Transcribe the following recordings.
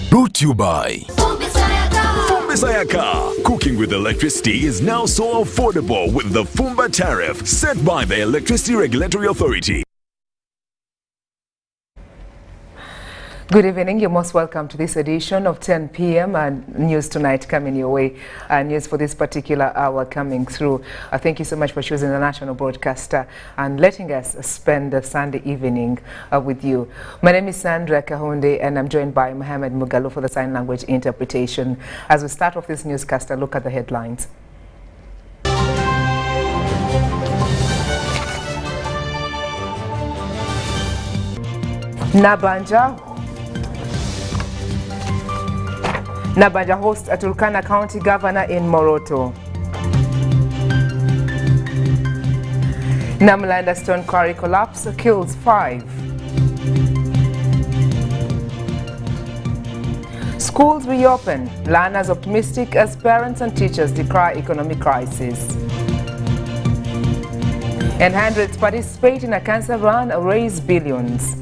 Brought to you by Sayaka. Cooking with electricity is now so affordable with the Fumba tariff set by the Electricity Regulatory Authority. Good evening. You're most welcome to this edition of 10 p.m. News Tonight coming your way. News for this particular hour coming through. Thank you so much for choosing the national broadcaster and letting us spend the Sunday evening with you. My name is Sandra Kahunde and I'm joined by Mohammed Mugalo for the sign language interpretation. As we start off this newscast, look at the headlines. Nabanja hosts a Turokana County governor in Moroto. Namlanda Stone Quarry collapse kills 5. Schools reopen. Learners optimistic as parents and teachers decry economic crisis. And hundreds participate in a cancer run, raise billions.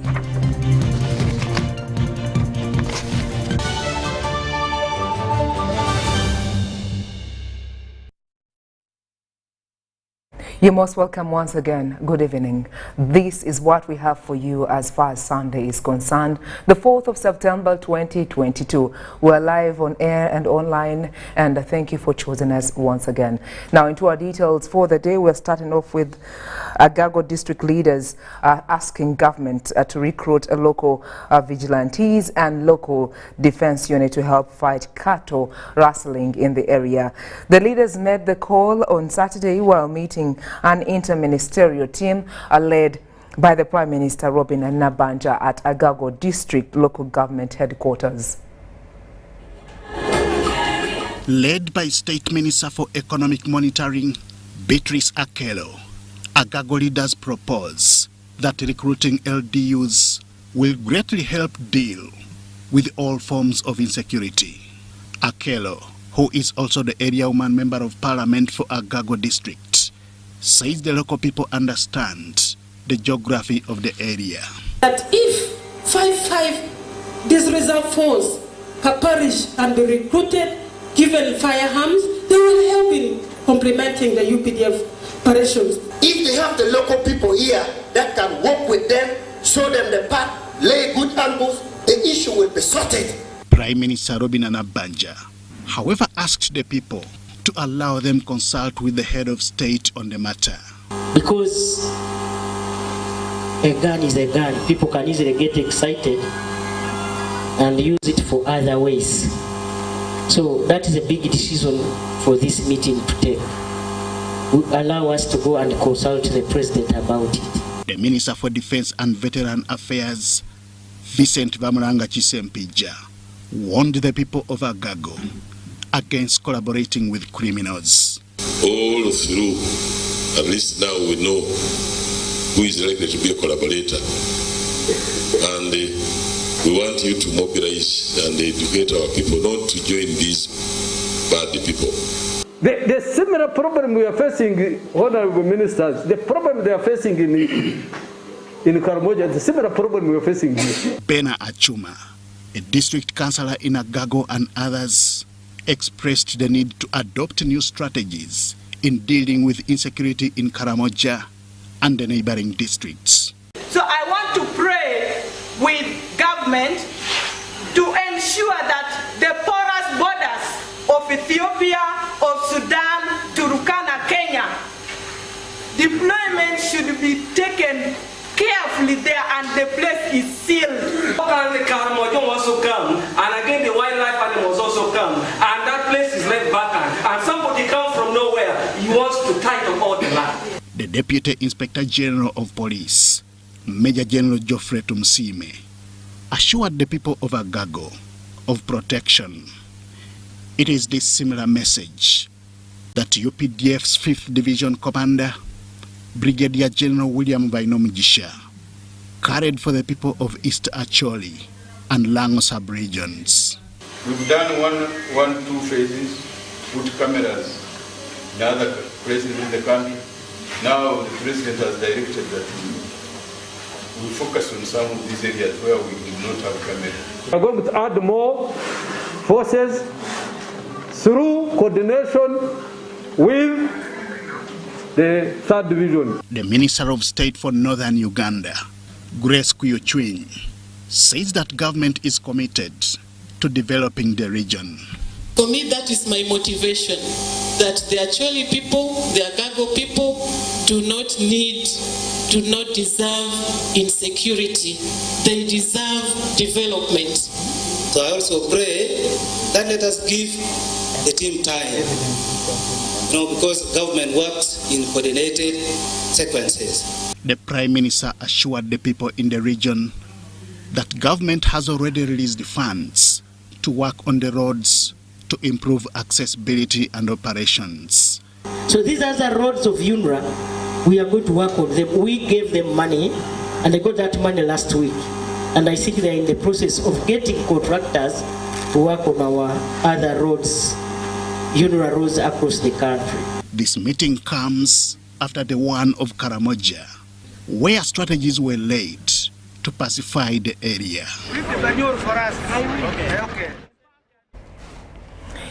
You're most welcome once again. Good evening. This is what we have for you as far as Sunday is concerned. The 4th of September 2022. We're live on air and online, and thank you for choosing us once again. Now into our details for the day, we're starting off with Agago district leaders asking government to recruit local vigilantes and local defense unit to help fight cattle rustling in the area. The leaders made the call on Saturday while meeting an interministerial team led by the Prime Minister Robin Nabanja at Agago District Local Government Headquarters. Led by State Minister for Economic Monitoring, Beatrice Akelo, Agago leaders propose that recruiting LDUs will greatly help deal with all forms of insecurity. Akelo, who is also the area woman member of parliament for Agago District, says the local people understand the geography of the area. That if 5 these reserve force per parish can be recruited, given firearms, they will help in complementing the UPDF operations. If they have the local people here that can work with them, show them the path, lay good ambush, the issue will be sorted. Prime Minister Robin Nabanja, however, asked the people to allow them consult with the head of state on the matter. Because a gun is a gun, people can easily get excited and use it for other ways. So that is a big decision for this meeting to take. Allow us to go and consult the president about it. The Minister for Defense and Veteran Affairs, Vincent Vamuranga Chisempija, warned the people of Agago against collaborating with criminals. All through, at least now we know who is likely to be a collaborator. And we want you to mobilize and educate our people not to join these bad people. The similar problem we are facing, honorable ministers, the problem they are facing in Karamoja, the similar problem we are facing here. Bena Achuma, a district councillor in Agago and others, expressed the need to adopt new strategies in dealing with insecurity in Karamoja and the neighboring districts. So I want to pray with government to ensure that the porous borders of Ethiopia, of Sudan, Turokana, Kenya, deployment should be taken carefully exactly there and the place is sealed. How can the Karamoja also come, and again the wildlife animals also come, and that place is left vacant, and somebody come from nowhere, he wants to title all the land. The Deputy Inspector General of Police, Major General Geoffrey Tumsime, assured the people of Agago of protection. It is this similar message that UPDF's 5th Division Commander, Brigadier General William Bainomjisha, carried for the people of East Acholi and Lango sub-regions. We've done two phases, put cameras in other places in the country. Now the President has directed that we focus on some of these areas where we do not have cameras. We're going to add more forces through coordination with the 3rd Division. The Minister of State for Northern Uganda, Grace Kuyuchwin, says that government is committed to developing the region. For me, that is my motivation, that the Acholi people, the Agago people do not deserve insecurity. They deserve development. So I also pray that let us give the team time. Because government works in coordinated sequences. The Prime Minister assured the people in the region that government has already released the funds to work on the roads to improve accessibility and operations. So these are the roads of UNRWA. We are going to work on them. We gave them money, and they got that money last week. And I think they are in the process of getting contractors to work on our other roads, UNRWA roads across the country. This meeting comes after the one of Karamoja, where strategies were laid to pacify the area.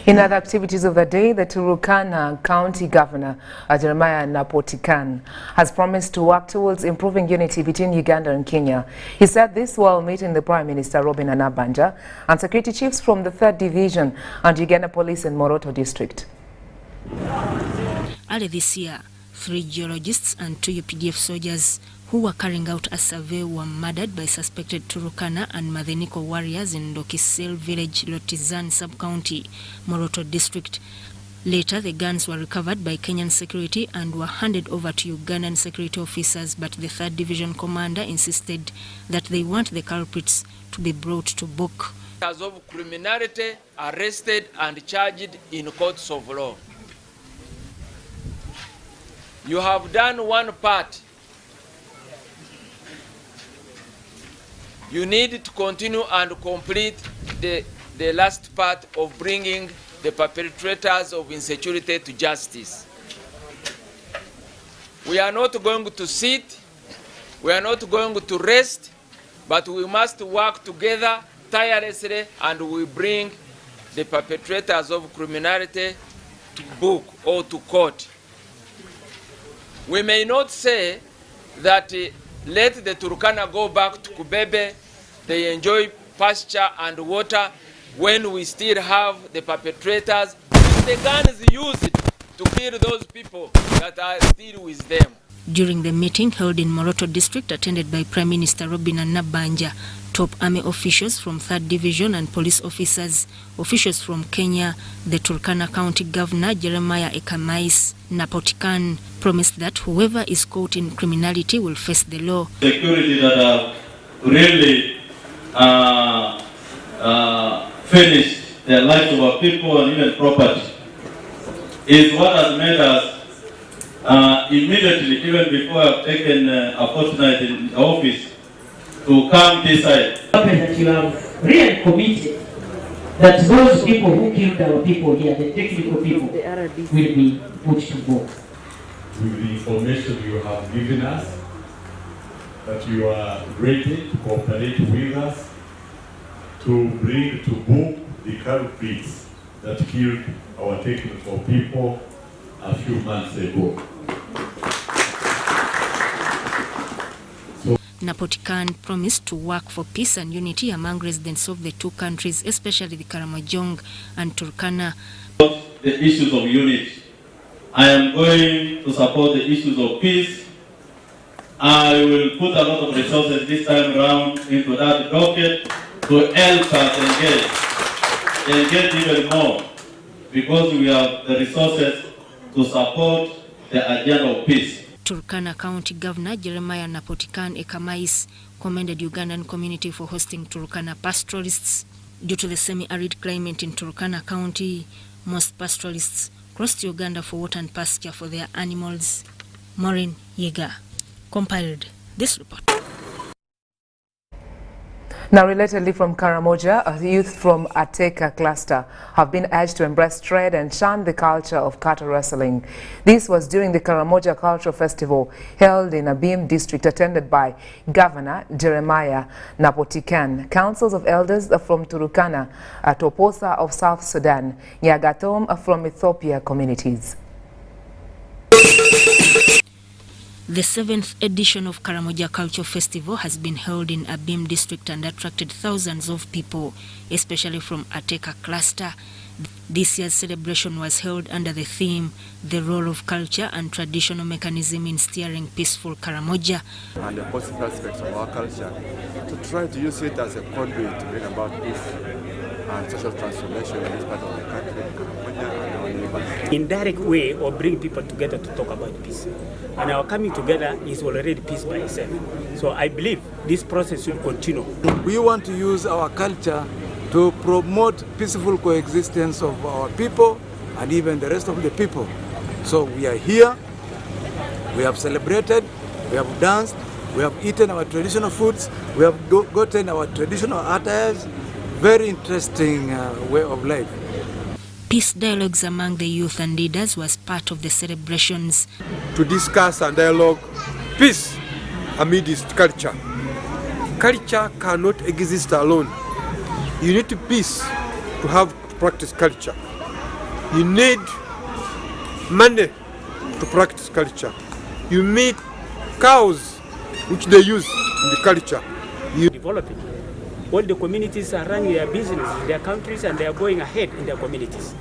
In other activities of the day, the Turokana County Governor, Jeremiah Napotikan, has promised to work towards improving unity between Uganda and Kenya. He said this while meeting the Prime Minister Robin Anabanja and security chiefs from the 3rd Division and Uganda Police in Moroto District. Early this year, 3 geologists and 2 UPDF soldiers who were carrying out a survey were murdered by suspected Turokana and Madeniko warriors in Dokisel village, Lotizan sub-county, Moroto district. Later, the guns were recovered by Kenyan security and were handed over to Ugandan security officers, but the 3rd Division commander insisted that they want the culprits to be brought to book. As of criminality, arrested and charged in courts of law. You have done one part. You need to continue and complete the last part of bringing the perpetrators of insecurity to justice. We are not going to sit, we are not going to rest, but we must work together tirelessly and we bring the perpetrators of criminality to book or to court. We may not say that let the Turkana go back to Kubebe, they enjoy pasture and water, when we still have the perpetrators, the guns used to kill those people that are still with them. During the meeting held in Moroto district, attended by Prime Minister Robin Anabanja, top army officials from 3rd Division and police officers, officials from Kenya, the Turokana County Governor Jeremiah Napotikan promised that whoever is caught in criminality will face the law. Security that have really finished the lives of our people and even property is what has made us immediately, even before I've taken a fortnight in the office, to come this side. That you have really committed that those people who killed our people here, the technical people, will be put to book. With the information you have given us, that you are ready to cooperate with us to bring to book the culprits that killed our technical people a few months ago. Napotikan promised to work for peace and unity among residents of the 2 countries, especially the Karamojong and Turkana. The issues of unity. I am going to support the issues of peace I will put a lot of resources this time around into that docket to help us engage even more, because we have the resources to support the agenda of peace. Turokana County Governor Jeremiah Napotikan Ekamais commended Ugandan community for hosting Turokana pastoralists. Due to the semi-arid climate in Turokana County, most pastoralists crossed to Uganda for water and pasture for their animals. Maureen Yeager compiled this report. Now, relatedly from Karamoja, a youth from Ateka cluster have been urged to embrace trade and shun the culture of cattle wrestling. This was during the Karamoja Cultural Festival held in Abim district, attended by Governor Jeremiah Napotikan, councils of elders from Turokana, Toposa of South Sudan, Nyagatom from Ethiopia communities. The 7th edition of Karamoja Cultural Festival has been held in Abim district and attracted thousands of people, especially from Ateka cluster. This year's celebration was held under the theme, The Role of Culture and Traditional Mechanism in Steering Peaceful Karamoja. And the positive aspects of our culture, to try to use it as a conduit to bring about peace and social transformation in this part of the country, Karamoja and our neighbors. Indirect way of bringing people together to talk about peace. And our coming together is already peace by itself. So I believe this process will continue. We want to use our culture to promote peaceful coexistence of our people and even the rest of the people. So we are here, we have celebrated, we have danced, we have eaten our traditional foods, we have gotten our traditional attires. Very interesting way of life. Peace dialogues among the youth and leaders was part of the celebrations. To discuss and dialogue peace amidst culture. Culture cannot exist alone. You need peace to have to practice culture. You need money to practice culture. You need cows which they use in the culture. You develop it. All the communities are running their business in their countries and they are going ahead in their communities.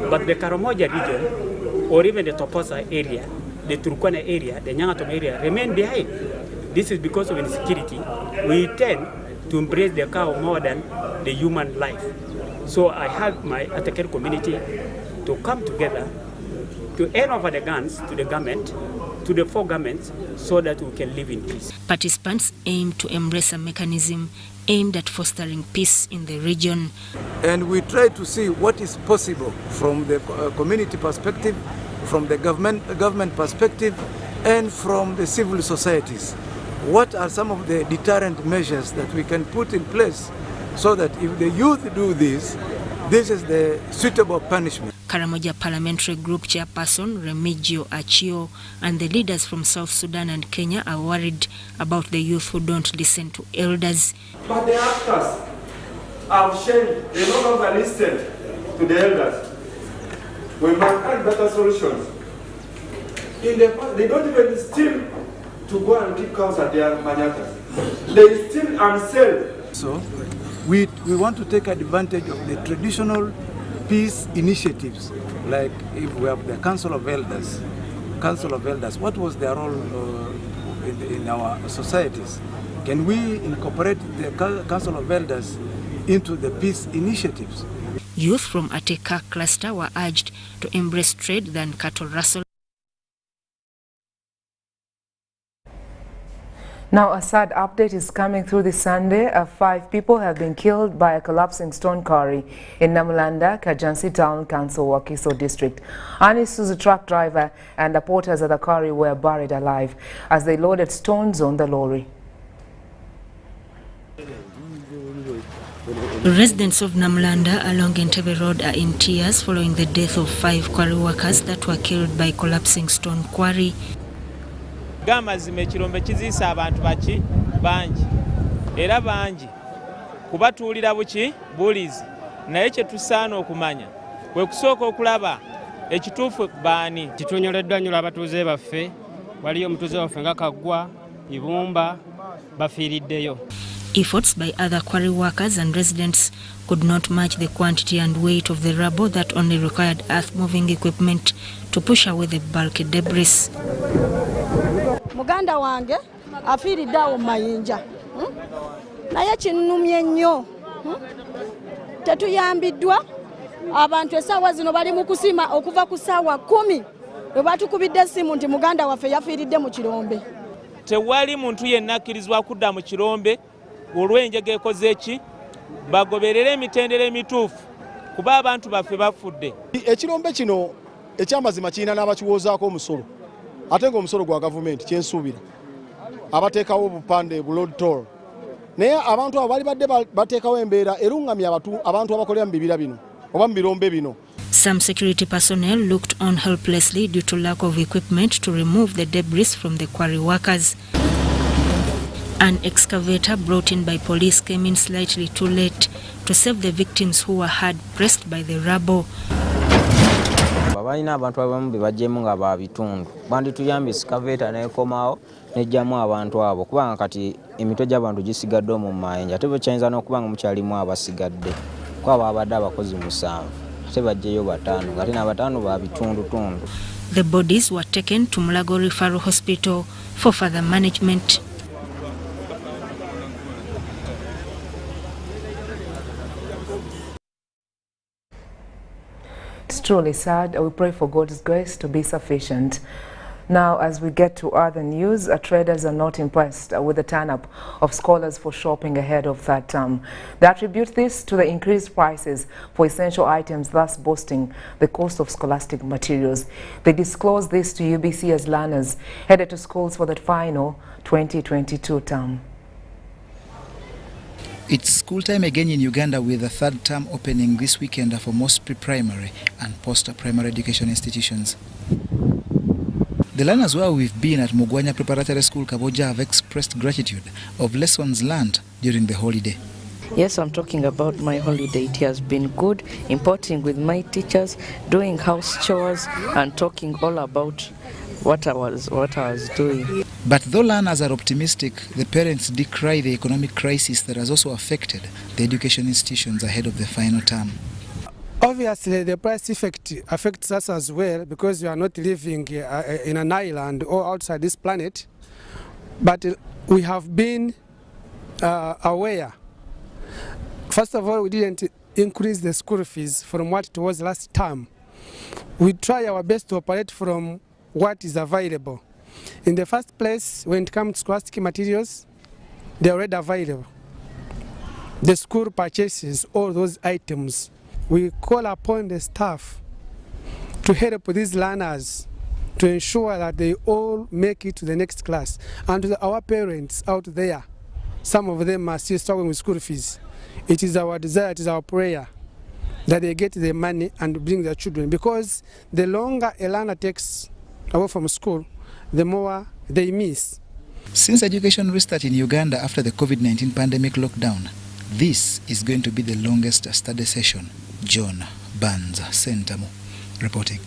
But the Karamoja region, or even the Toposa area, the Turokana area, the Nyangatom area, remain behind. This is because of insecurity. We tend to embrace the cow more than the human life. So I have my Ateka community to come together to hand over the guns to the government, to the four governments, so that we can live in peace. Participants aim to embrace a mechanism aimed at fostering peace in the region. And we try to see what is possible from the community perspective, from the government perspective, and from the civil societies. What are some of the deterrent measures that we can put in place so that if the youth do this, this is the suitable punishment. Karamoja Parliamentary Group Chairperson Remigio Achio and the leaders from South Sudan and Kenya are worried about the youth who don't listen to elders. But the actors have changed. They no longer listen to the elders. We must find better solutions. In the past, they don't even steal to go and keep cows at their manyatas. They steal and sell. So we want to take advantage of the traditional peace initiatives, like if we have the Council of Elders. What was their role in our societies? Can we incorporate the Council of Elders into the peace initiatives? Youth from Ateka cluster were urged to embrace trade than cattle rustle. Now, a sad update is coming through this Sunday. 5 people have been killed by a collapsing stone quarry in Namulanda, Kajansi Town Council, Wakiso District. An Isuzu truck driver and the porters at the quarry were buried alive as they loaded stones on the lorry. Residents of Namulanda along Entebbe Road are in tears following the death of 5 quarry workers that were killed by collapsing stone quarry. Gamazima ekirombe kiziisa abantu baki bangi era bangi kubatuulira buki bulizi naye kye tusaana okumanya kwe kusooka okulaba ekituufu baani. Kitunyoleddwa nnyo abatuuze baffe, waliyo omutuuze waffe nga Kaggwa, Ibumba bafiiriddeyo. Efforts by other quarry workers and residents could not match the quantity and weight of the rubble that only required earth-moving equipment to push away the bulky debris. Muganda wange afiiridde awo mayinja naye kinnumye nnyo tetuyambiddwa abantu essaawa zino bali mu kusima okuva ku ssaawa 10 we batukubidde essimu nti muganda waffe yafiiridde mu kirombe. Tewali muntu yenna akkirizibwa kudda mu kirombe olw'enjega ekoze ki bagoberere emitendera emituufu kuba abantu baffe bafudde. Ekirombe kino ekyamazima kirina n'abakiwoozaako omusolo ate ng'omusolo gwa gavumenti kyensuubira abateekawo obupande road toll naye abantu abo bali badde bateekawo embeera erungamye abantu abakolera mu bibira bino oba mu birombe bino. Some security personnel looked on helplessly due to lack of equipment to remove the debris from the quarry workers. An excavator brought in by police came in slightly too late to save the victims who were hard pressed by the rubble. Balina abantu abamu bebajjemu nga babitundu bandituyambye excavator nekomaawo nejjamu abantu abo kubanga kati emitwe gy'abantu gisigadde mu mayinja ate bekyayinza n'okubanga mukyalimu abasigadde kwaba abadde abakozi 7 ate bajjeyo 5 ngate na 5 babitundutundu. The bodies were taken to Mulago Referral Hospital for further management. It's truly sad. We pray for God's grace to be sufficient. Now, as we get to other news, traders are not impressed with the turn-up of scholars for shopping ahead of third term. They attribute this to the increased prices for essential items, thus boosting the cost of scholastic materials. They disclosed this to UBC as learners headed to schools for the final 2022 term. It's school time again in Uganda, with the third term opening this weekend for most pre-primary and post-primary education institutions. The learners where we've been at Mugwanya Preparatory School, Karamoja, have expressed gratitude of lessons learned during the holiday. Yes, I'm talking about my holiday. It has been good, importing with my teachers, doing house chores and talking all about what I was doing. But though learners are optimistic, the parents decry the economic crisis that has also affected the education institutions ahead of the final term. Obviously, the price effect affects us as well because we are not living in an island or outside this planet. But we have been aware. First of all, we didn't increase the school fees from what it was last term. We try our best to operate from what is available. In the first place, when it comes to scholastic materials, they are already available. The school purchases all those items. We call upon the staff to help these learners to ensure that they all make it to the next class. And to our parents out there, some of them are still struggling with school fees. It is our desire, it is our prayer that they get the money and bring their children, because the longer a learner takes away from school, the more they miss. Since education restarted in Uganda after the COVID-19 pandemic lockdown, this is going to be the longest study session. John Barnes, Sentamu, reporting.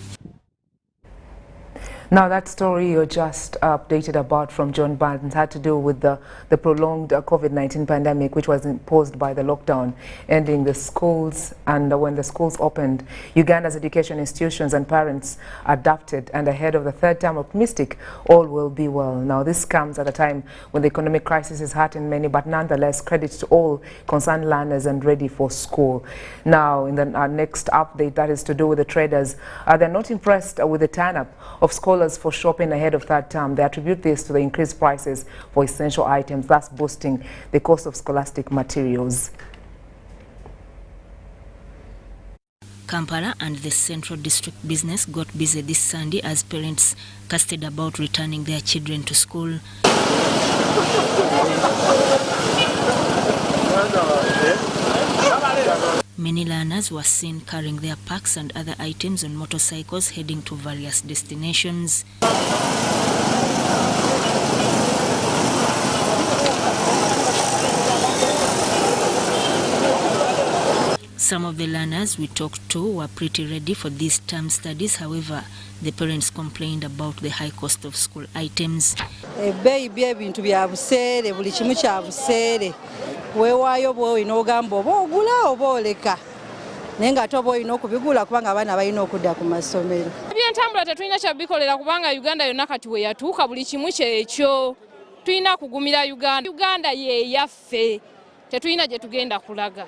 Now, that story you just updated about from John Barnes had to do with the prolonged COVID-19 pandemic, which was imposed by the lockdown, ending the schools. And when the schools opened, Uganda's education institutions and parents adapted, and ahead of the third term, optimistic all will be well. Now, this comes at a time when the economic crisis is hurting many, but nonetheless, credit to all concerned learners and ready for school. Now, in our next update, that is to do with the traders. They're not impressed with the turn-up of scholars for shopping ahead of third term. They attribute this to the increased prices for essential items, thus boosting the cost of scholastic materials. Kampala and the Central District business got busy this Sunday as parents casted about returning their children to school. Many learners were seen carrying their packs and other items on motorcycles heading to various destinations. Some of the learners we talked to were pretty ready for these term studies. However, the parents complained about the high cost of school items. Ebintu bya buseere buli kimu kya buseere weewaayo bw'olina ogamba oba ogula oba oleka naye ng'ate oba olina okubigula kubanga abaana balina okudda ku masomero. Ebyentambula tetulina kyabikolera kubanga Uganda yonna kati we yatuuka buli kimu kyekyo Tuina kugumira Uganda ye yaffe. Tetuina je tugenda kulaga.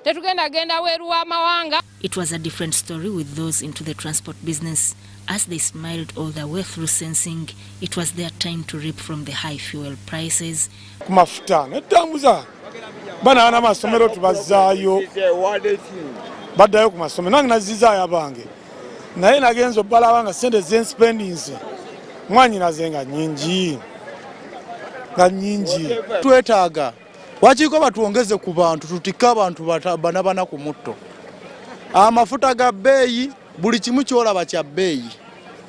Tetugenda genda weru wa mawanga. It was a different story with those into the transport business. As they smiled all the way through sensing it was their time to reap from the high fuel prices. Kumafuta netambuza bana ana masomero tubazayo baddayo ku masomero nange nazizayo abange naye nagenzo bala wanga sente zen spendings mwanyi nazenga nyingi twetaaga wachiko batuongeze ku bantu tutika abantu bana ku mutto amafuta ga beeyi buli kimu kyolaba kya beeyi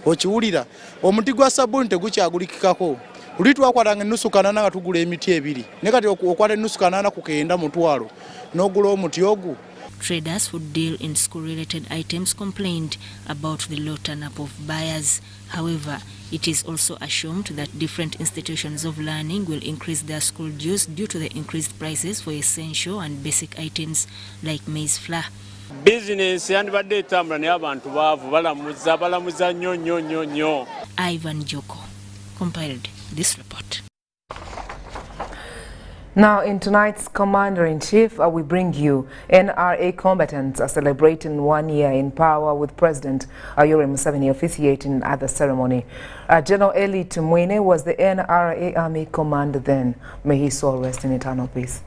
okiwulira omuti gwa sabuni tegukyagulikikako uli twakwatanga ennusu kanana nga tugula emiti ebiri ne kati okwata ennusu kanana kukenda mutwalo n'ogula omuti ogu. Traders who deal in school-related items complained about the low turn-up of buyers. However, it is also assumed that different institutions of learning will increase their school dues due to the increased prices for essential and basic items like maize flour. Business and badde tambula ne abantu baavu balamuza nnyo. Ivan Joko compiled this report. Now, in tonight's Commander-in-Chief, we bring you NRA combatants are celebrating 1 year in power with President Yoweri Museveni officiating at the ceremony. General Eli Tumwine was the NRA Army commander then. May his soul rest in eternal peace.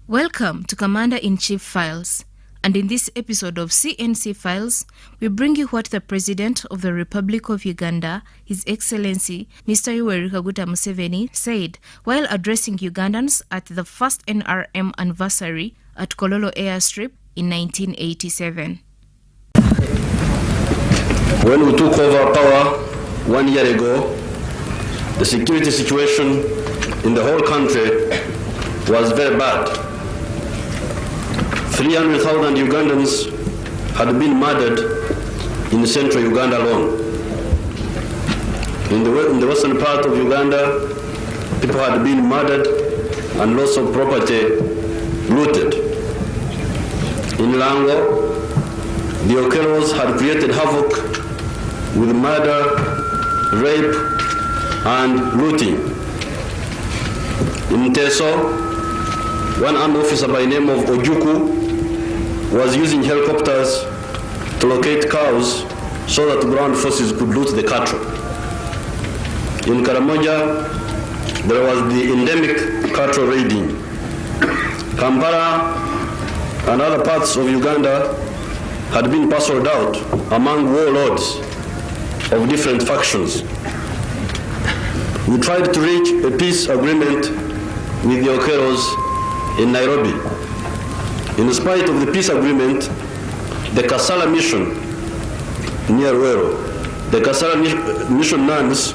Welcome to Commander-in-Chief Files, and in this episode of CNC Files, we bring you what the President of the Republic of Uganda, His Excellency Mr. Yoweri Kaguta Museveni, said while addressing Ugandans at the first NRM anniversary at Kololo Airstrip in 1987. When we took over power 1 year ago, the security situation in the whole country was very bad. 300,000 Ugandans had been murdered in central Uganda alone. In the western part of Uganda, people had been murdered and lots of property looted. In Lango, the Okeros had created havoc with murder, rape, and looting. In Teso, one armed officer by the name of Ojuku was using helicopters to locate cows so that ground forces could loot the cattle. In Karamoja, there was the endemic cattle raiding. Kampala and other parts of Uganda had been parceled out among warlords of different factions. We tried to reach a peace agreement with the Okeros in Nairobi. In spite of the peace agreement, the Kasala mission near Ruero, the Kasala mission nuns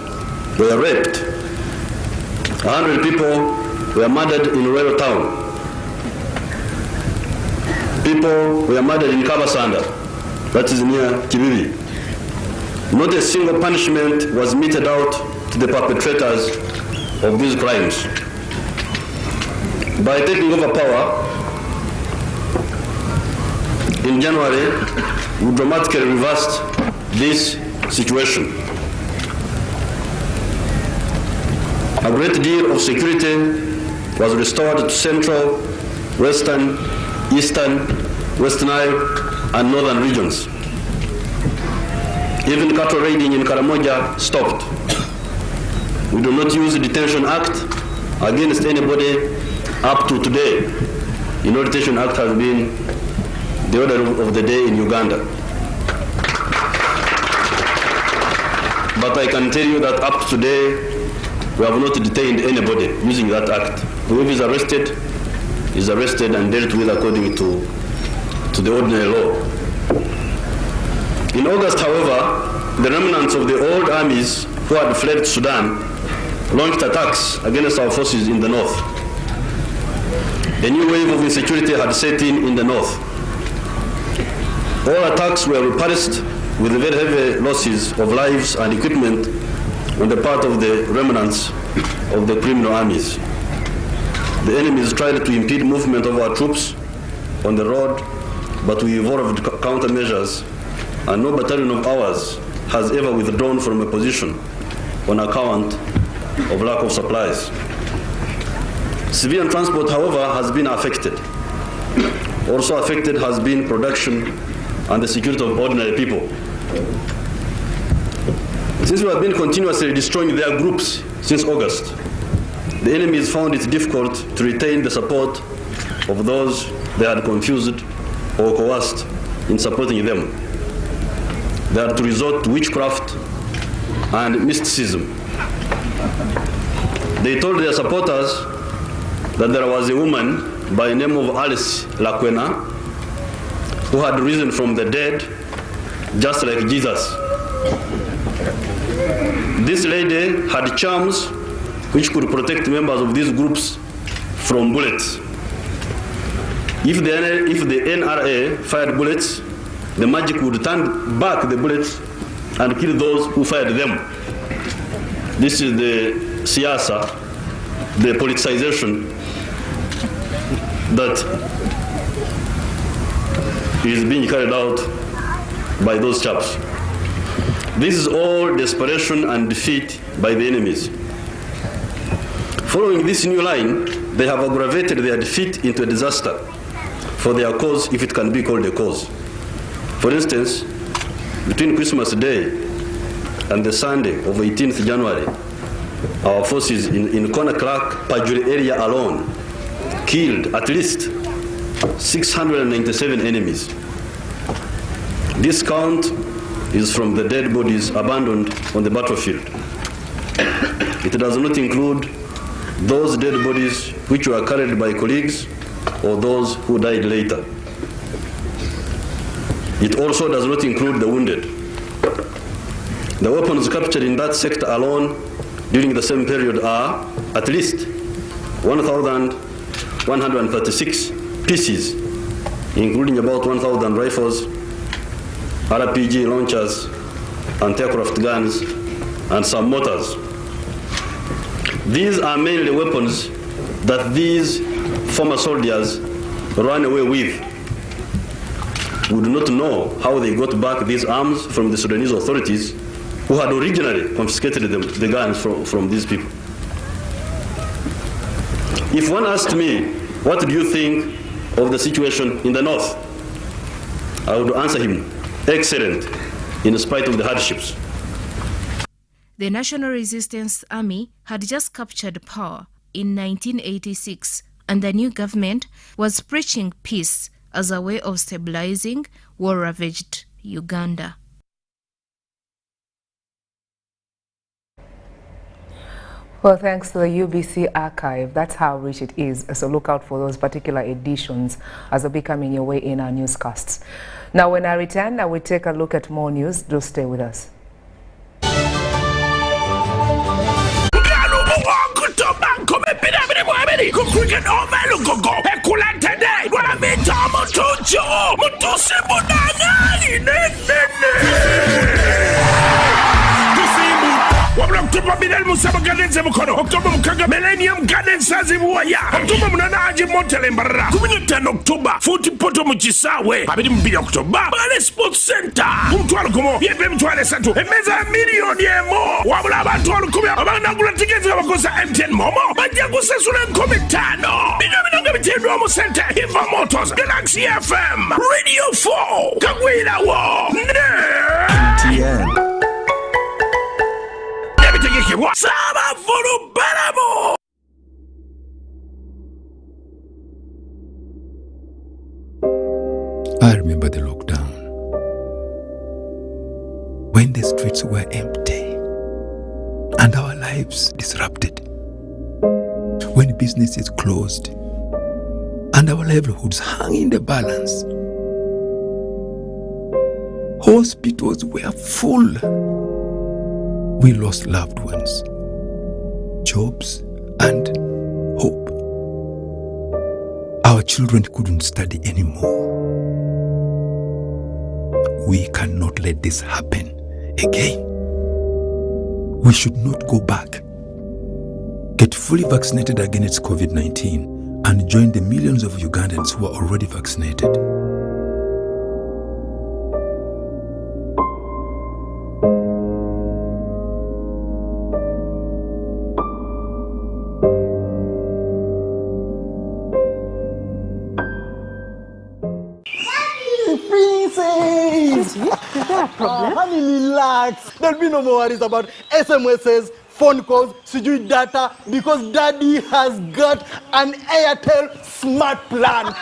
were raped. 100 people were murdered in Ruero town. People were murdered in Kabasanda, that is near Kibibi. Not a single punishment was meted out to the perpetrators of these crimes. By taking over power in January, we dramatically reversed this situation. A great deal of security was restored to central, western, eastern, West Nile, and northern regions. Even cattle raiding in Karamoja stopped. We do not use the Detention Act against anybody up to today. The Detention Act has been the order of the day in Uganda. But I can tell you that up to today, we have not detained anybody using that act. Whoever is arrested and dealt with according to the ordinary law. In August, however, the remnants of the old armies who had fled to Sudan launched attacks against our forces in the north. A new wave of insecurity had set in the north. All attacks were repulsed with very heavy losses of lives and equipment on the part of the remnants of the criminal armies. The enemies tried to impede movement of our troops on the road, but we evolved countermeasures, and no battalion of ours has ever withdrawn from a position on account of lack of supplies. Civilian transport, however, has been affected. Also affected has been production and the security of ordinary people. Since we have been continuously destroying their groups since August, the enemies found it difficult to retain the support of those they had confused or coerced in supporting them. They had to resort to witchcraft and mysticism. They told their supporters that there was a woman by the name of Alice Lakwena who had risen from the dead just like Jesus. This lady had charms which could protect members of these groups from bullets. If the NRA fired bullets, the magic would turn back the bullets and kill those who fired them. This is the siyasa, the politicization that is being carried out by those chaps. This is all desperation and defeat by the enemies. Following this new line, they have aggravated their defeat into a disaster for their cause, if it can be called a cause. For instance, between Christmas Day and the Sunday of 18th January, our forces in Conakry, Pajuri area alone killed at least 697 enemies. This count is from the dead bodies abandoned on the battlefield. It does not include those dead bodies which were carried by colleagues or those who died later. It also does not include the wounded. The weapons captured in that sector alone during the same period are at least 1,136 pieces, including about 1,000 rifles, RPG launchers, anti-aircraft guns, and some mortars. These are mainly weapons that these former soldiers ran away with. We do not know how they got back these arms from the Sudanese authorities who had originally confiscated the guns from these people. If one asked me, what do you think of the situation in the north? I would answer him, excellent, in spite of the hardships. The National Resistance Army had just captured power in 1986, and the new government was preaching peace as a way of stabilizing war-ravaged Uganda. Well, thanks to the UBC archive, that's how rich it is. So look out for those particular editions as they'll be coming your way in our newscasts. Now, when I return, I will take a look at more news. Do stay with us. Cricket over, Mutucho, mutusimu nangani, wabula Oktoba Bidel Musaba Gardens Mukono, Oktoba Mukaga Millennium Gardens Sazibuaya, Oktoba Munanaji Montelembara, 15 Oktoba, Futi Poto Muchisawe, Abidi Mbili Oktoba, Bale Sports Center, Mtualu Kumo, Yepe Mtuale Santu, Emeza milioni emo, wabula Bantualu Kumia, Abana Gula Tickets Wakosa MTN Momo, Banjagusa Sunan Komitano, Bidabina Bitendo Mo Center, Hiva Motors, Galaxy FM, Radio 4, Kagwila Wo, MTN. I remember the lockdown, when the streets were empty and our lives disrupted, when businesses closed and our livelihoods hung in the balance. Hospitals were full. We lost loved ones, jobs, and hope. Our children couldn't study anymore. We cannot let this happen again. We should not go back. Get fully vaccinated against COVID-19 and join the millions of Ugandans who are already vaccinated. Honey, relax. There'll be no more worries about SMSs, phone calls, sijui data, because daddy has got an Airtel smart plan.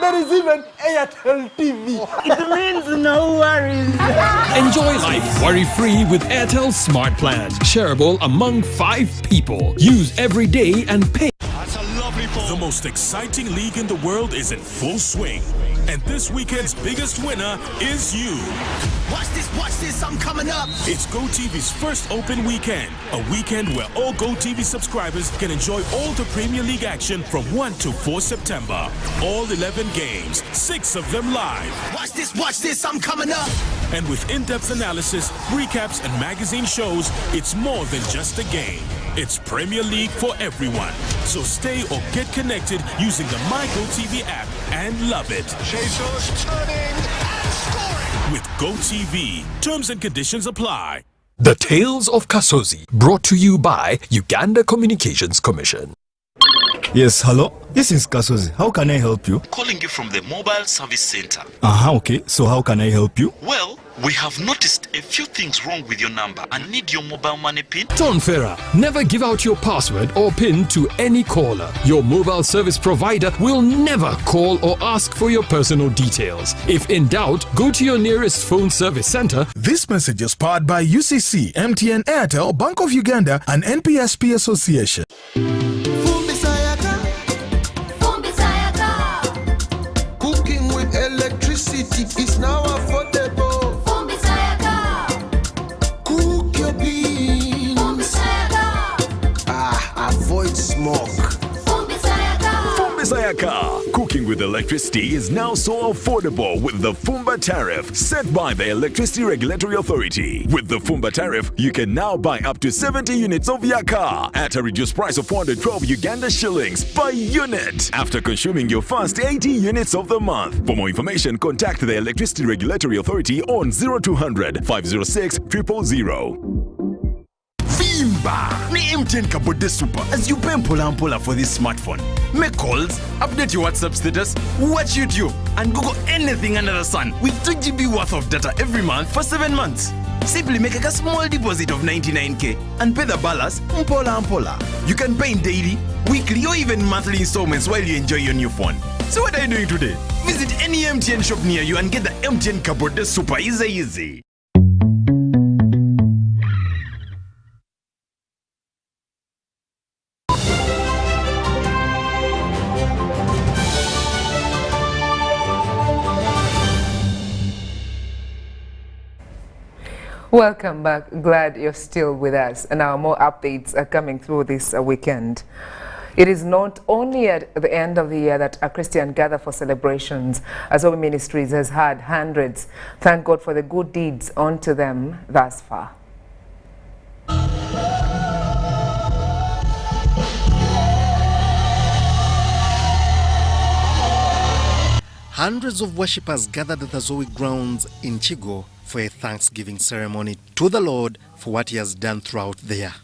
There is even Airtel TV. It means no worries. Enjoy life worry-free with Airtel Smart Plans. Shareable among 5 people. Use every day and pay. That's a lovely ball. The most exciting league in the world is in full swing. And this weekend's biggest winner is you. Watch this, I'm coming up. It's GoTV's first open weekend. A weekend where all GoTV subscribers can enjoy all the Premier League action from 1 to 4 September. All 11 games, 6 of them live. Watch this, I'm coming up. And with in-depth analysis, recaps, and magazine shows, it's more than just a game. It's Premier League for everyone. So stay or get connected using the My GoTV app and love it. Jesus turning and scoring. With GoTV, terms and conditions apply. The Tales of Kasozi, brought to you by Uganda Communications Commission. Yes, hello? This is Kasozi. How can I help you? Calling you from the mobile service center. Okay. So how can I help you? Well, we have noticed a few things wrong with your number and need your mobile money PIN. Ton Ferrer, never give out your password or PIN to any caller. Your mobile service provider will never call or ask for your personal details. If in doubt, go to your nearest phone service center. This message is powered by UCC, MTN, Airtel, Bank of Uganda, and NPSP Association. Cooking with electricity is now affordable. Cook your beans. Avoid smoke. Sayaka. Cooking with electricity is now so affordable with the Fumba tariff set by the Electricity Regulatory Authority. With the Fumba tariff, you can now buy up to 70 units of Yaka at a reduced price of 412 Uganda shillings per unit after consuming your first 80 units of the month. For more information, contact the Electricity Regulatory Authority on 0200 506 000. Vimba! Ni MTN Kabode Super as you pay mpola for this smartphone. Make calls, update your WhatsApp status, watch YouTube, and Google anything under the sun with 2 GB worth of data every month for 7 months. Simply make a small deposit of 99k and pay the balance mpola. You can pay in daily, weekly, or even monthly installments while you enjoy your new phone. So what are you doing today? Visit any MTN shop near you and get the MTN Kabode Super easy. Welcome back. Glad you're still with us. And now more updates are coming through this weekend. It is not only at the end of the year that a Christian gather for celebrations. Azowi Ministries has had hundreds. Thank God for the good deeds unto them thus far. Hundreds of worshippers gathered at the Azowi grounds in Chigo for a thanksgiving ceremony to the Lord for what he has done throughout the year.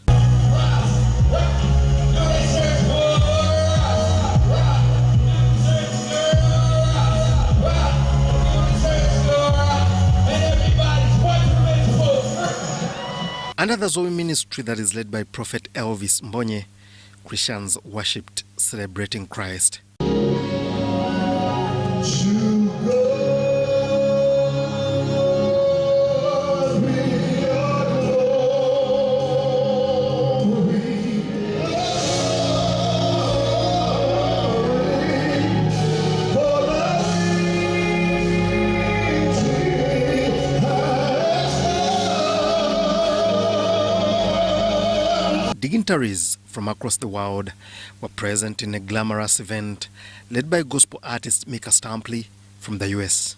Under the Azowi ministry that is led by Prophet Elvis Mbonye, Christians worshipped, celebrating Christ. Dignitaries from across the world were present in a glamorous event led by gospel artist Mika Stampley from the US.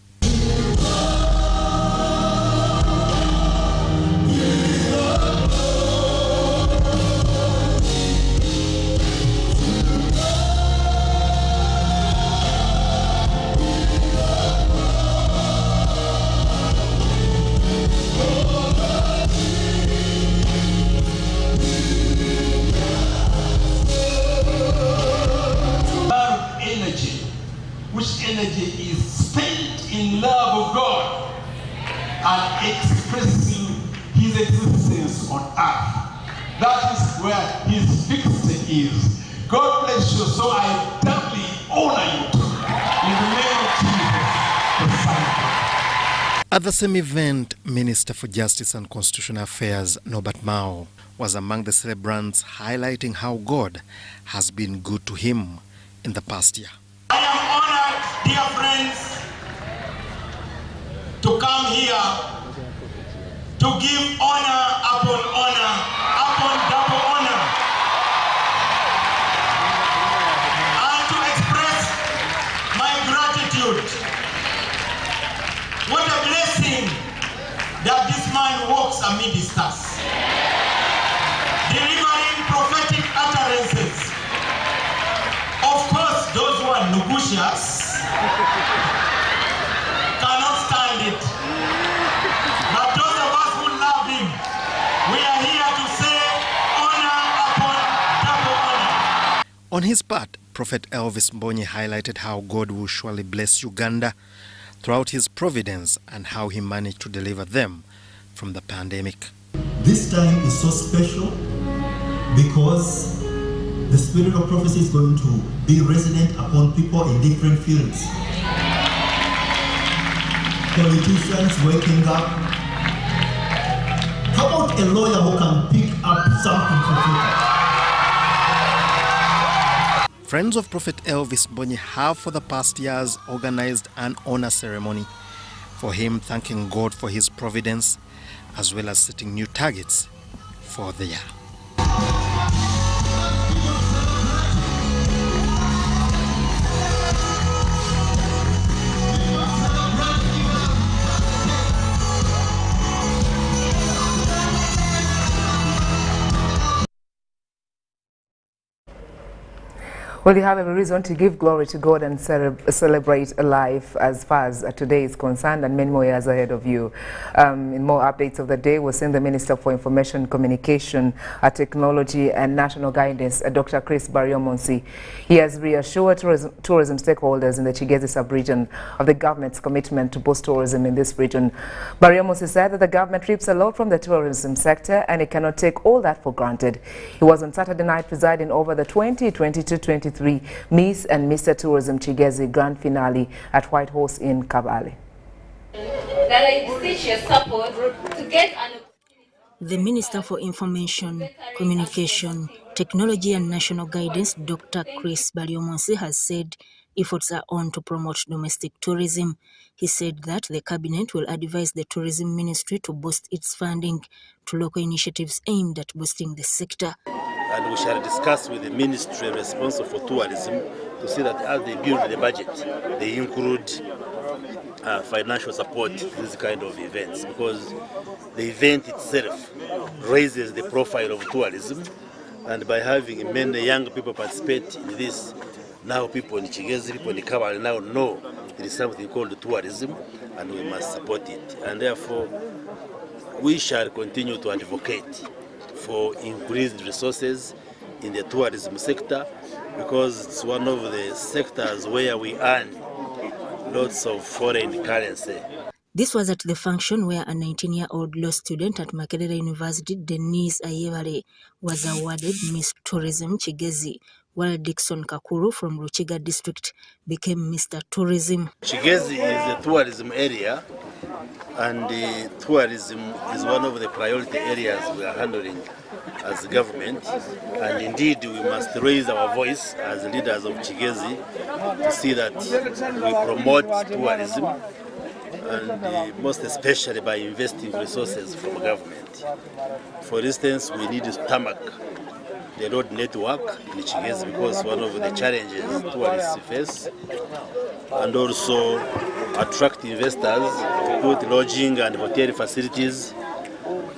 Which energy is spent in love of God and expressing his existence on earth. That is where his fixity is. God bless you, so I doubly honor you in the name of Jesus, the Son of God. At the same event, Minister for Justice and Constitutional Affairs Norbert Mao was among the celebrants, highlighting how God has been good to him in the past year. I am honored, dear friends, to come here to give honor upon double honor, and to express my gratitude. What a blessing that this man walks amidst us, delivering prophetic utterances. Of course, those who are nugushas cannot stand it. But those of us who love him, we are here to say honor upon double honor. On his part, Prophet Elvis Mbonye highlighted how God will surely bless Uganda throughout his providence and how he managed to deliver them from the pandemic. This time is so special because the spirit of prophecy is going to be resident upon people in different fields. Politicians waking up. How about a lawyer who can pick up something for people? Friends of Prophet Elvis Mbonye have for the past years organized an honor ceremony for him, thanking God for his providence as well as setting new targets for the year. Well, you have every reason to give glory to God and celebrate life as far as today is concerned, and many more years ahead of you. In more updates of the day, we're seeing the Minister for Information, Communication, Technology and National Guidance, Dr. Chris Baryomonsi. He has reassured tourism stakeholders in the Kigezi sub-region of the government's commitment to boost tourism in this region. Baryomonsi said that the government reaps a lot from the tourism sector and it cannot take all that for granted. He was on Saturday night presiding over the 2022-23 Miss and Mr. Tourism Kigezi Grand Finale at White Horse in Kabale. That I beseech your support to get an... The Minister for Information, Communication, Technology and National Guidance, Dr. Chris Baryomonsi, has said efforts are on to promote domestic tourism. He said that the Cabinet will advise the Tourism Ministry to boost its funding to local initiatives aimed at boosting the sector. and we shall discuss with the ministry responsible for tourism to see that as they build the budget, they include financial support to this kind of events, because the event itself raises the profile of tourism, and by having many young people participate in this, now people in Chigezi, people in Quarry now know there is something called tourism, and we must support it. And therefore, we shall continue to advocate for increased resources in the tourism sector, because it's one of the sectors where we earn lots of foreign currency. This was at the function where a 19-year-old law student at Makerere University, Denise Ayebare, was awarded Miss Tourism Chigezi, while Dixon Kakuru from Ruchiga district became Mr. Tourism. Chigezi is a tourism area, and tourism is one of the priority areas we are handling as a government, and indeed we must raise our voice as leaders of Chigezi to see that we promote tourism, and most especially by investing resources from government. For instance, we need to tarmac the road network in Chigezi, because one of the challenges tourists face, and also attract investors, put lodging and hotel facilities,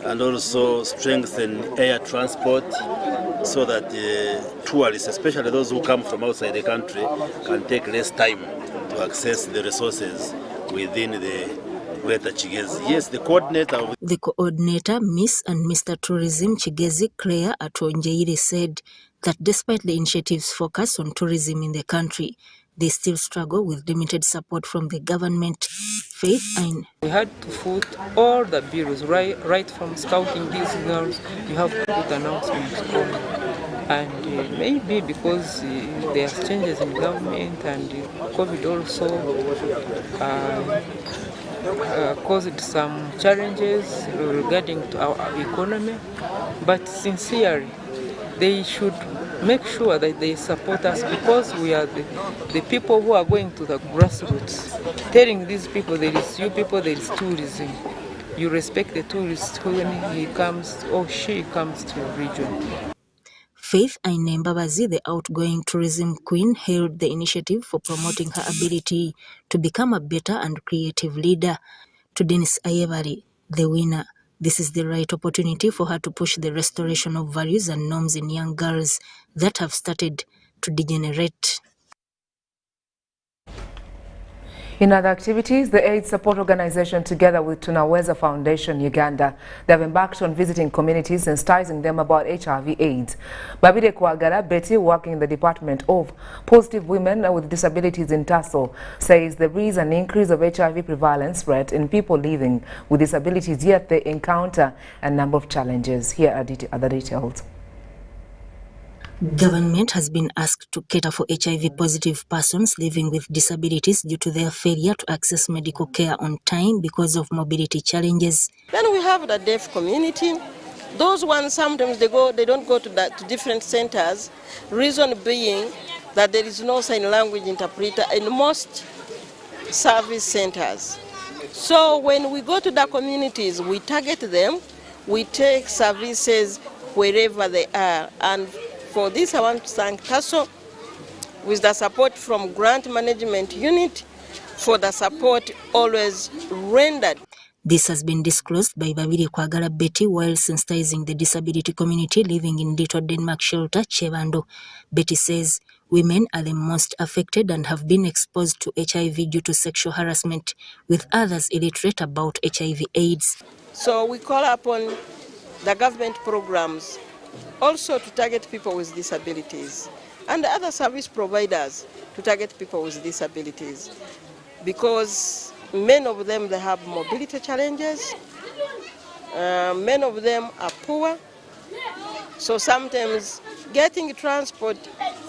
and also strengthen air transport so that tourists, especially those who come from outside the country, can take less time to access the resources within the Greater Chigezi. Yes, the coordinator, Miss and Mr. Tourism Chigezi, Claire Atonjeire, said that despite the initiatives focused on tourism in the country, they still struggle with limited support from the government. Faith Ain. We had to foot all the bureaus, right from scouting these girls, you have to put announcements coming. And maybe because there's changes in government and COVID also caused some challenges regarding to our economy, but sincerely, they should make sure that they support us, because we are the people who are going to the grassroots, telling these people there is you people, there is tourism. You respect the tourist when he comes or she comes to your region. Faith Ainembabazi, the outgoing tourism queen, hailed the initiative for promoting her ability to become a better and creative leader. To Denise Ayebare, the winner, this is the right opportunity for her to push the restoration of values and norms in young girls that have started to degenerate. In other activities, the AIDS support organization, together with Tunaweza Foundation Uganda, they have embarked on visiting communities and sensitizing them about HIV/AIDS. Babide Kwagala Betty, working in the Department of Positive Women with Disabilities in Tasso, says there is an increase of HIV prevalence rate in people living with disabilities, yet they encounter a number of challenges. Here are other details. Government has been asked to cater for HIV-positive persons living with disabilities due to their failure to access medical care on time because of mobility challenges. Then we have the deaf community. Those ones, sometimes they don't go to different centers, reason being that there is no sign language interpreter in most service centers. So when we go to the communities, we target them, we take services wherever they are. And for this, I want to thank TASO with the support from Grant Management Unit for the support always rendered. This has been disclosed by Babide Kwagala Betty while sensitizing the disability community living in Little Denmark shelter, Chevando. Betty says women are the most affected and have been exposed to HIV due to sexual harassment, with others illiterate about HIV/AIDS. So we call upon the government programs also to target people with disabilities and other service providers to target people with disabilities, because many of them, they have mobility challenges, many of them are poor, so sometimes getting transport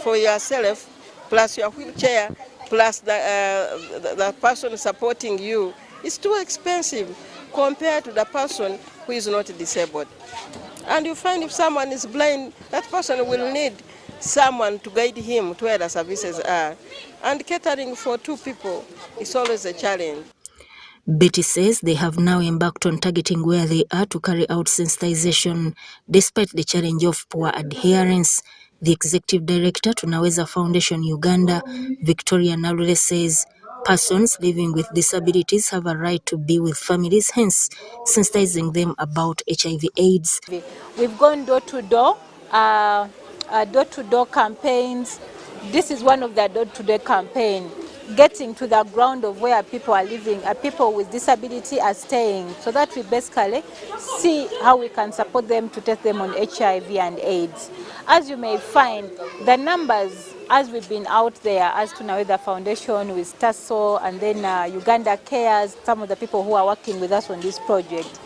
for yourself plus your wheelchair plus the person supporting you is too expensive compared to the person who is not disabled. And you find if someone is blind, that person will need someone to guide him to where the services are. And catering for two people is always a challenge. Betty says they have now embarked on targeting where they are to carry out sensitization, despite the challenge of poor adherence. The executive director, Tunaweza Foundation Uganda, Victoria Narule, says persons living with disabilities have a right to be with families, hence sensitizing them about HIV/AIDS. We've gone door-to-door campaigns. This is one of the door-to-door campaign, getting to the ground of where people are living, people with disability are staying, so that we basically see how we can support them to test them on HIV and AIDS. As you may find, the numbers, as we've been out there, as Tunaweza Foundation with TASO, and then Uganda Cares, some of the people who are working with us on this project,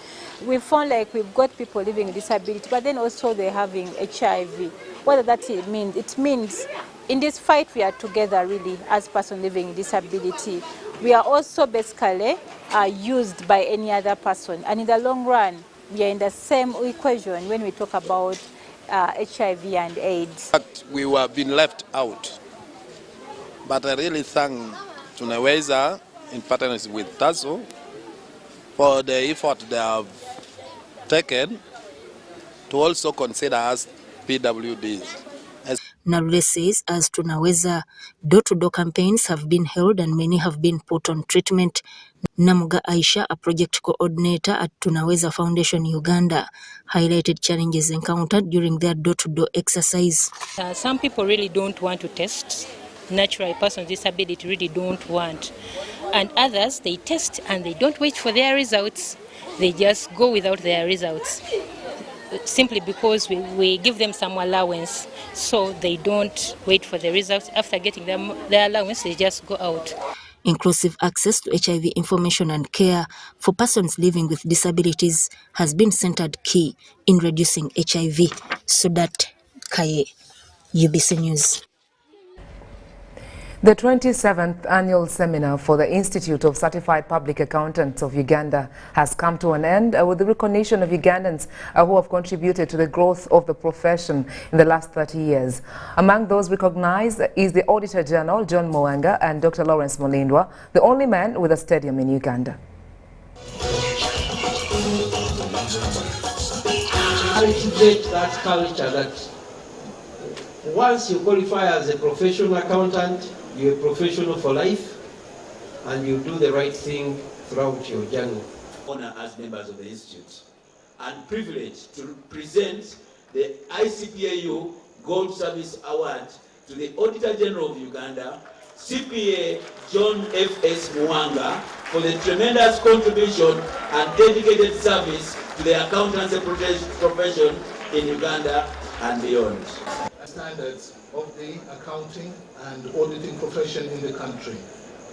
we found like we've got people living with disability, but then also they're having HIV. What does that mean? It means in this fight we are together really as person living with disability. We are also basically used by any other person, and in the long run we are in the same equation when we talk about HIV and AIDS. We were being left out, but I really thank Tunaweza in partnership with TASO for the effort they have taken to also consider us PWDs. Narule says as Tunaweza, door-to-door campaigns have been held and many have been put on treatment. Namuga Aisha, a project coordinator at Tunaweza Foundation Uganda, highlighted challenges encountered during their door-to-door exercise. Some people really don't want to test. Naturally, persons with disability really don't want. And others, they test and they don't wait for their results. They just go without their results, simply because we give them some allowance, so they don't wait for the results. After getting their allowance, they just go out. Inclusive access to HIV information and care for persons living with disabilities has been centered key in reducing HIV. Sudat Kaye, UBC News. The 27th annual seminar for the Institute of Certified Public Accountants of Uganda has come to an end with the recognition of Ugandans who have contributed to the growth of the profession in the last 30 years. Among those recognized is the Auditor General, John Mwanga, and Dr. Lawrence Mulindwa, the only man with a stadium in Uganda. Cultivate that culture that once you qualify as a professional accountant, you're a professional for life, and you do the right thing throughout your journey. Honor as members of the Institute and privilege to present the ICPAU Gold Service Award to the Auditor General of Uganda, CPA John F.S. Mwanga, for the tremendous contribution and dedicated service to the accountancy profession in Uganda and beyond. Standards of the accounting and auditing profession in the country.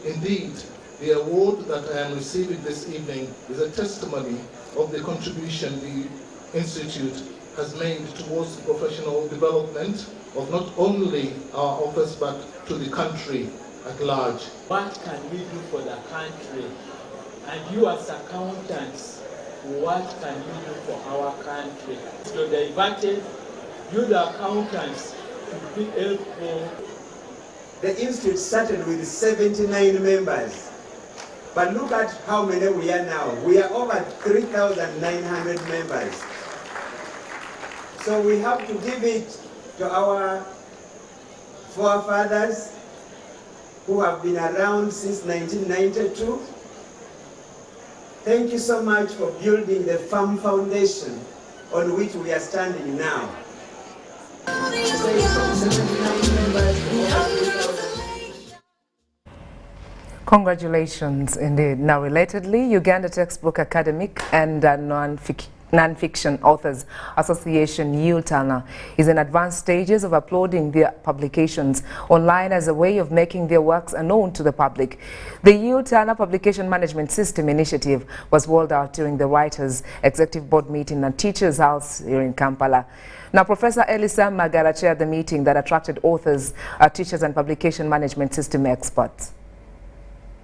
Indeed, the award that I am receiving this evening is a testimony of the contribution the Institute has made towards the professional development of not only our office but to the country at large. What can we do for the country? And you as accountants, what can you do for our country? So the advantage, you the accountants, to be helpful. The Institute started with 79 members. But look at how many we are now. We are over 3,900 members. So we have to give it to our forefathers who have been around since 1992. Thank you so much for building the firm foundation on which we are standing now. Congratulations indeed. Now relatedly, Uganda Textbook Academic and Non-Fiction Authors Association UTANA is in advanced stages of uploading their publications online as a way of making their works known to the public. The UTANA Publication Management System initiative was rolled out during the Writers' Executive Board meeting at Teachers House here in Kampala. Now, Professor Elisa Magara chaired the meeting that attracted authors, teachers and publication management system experts.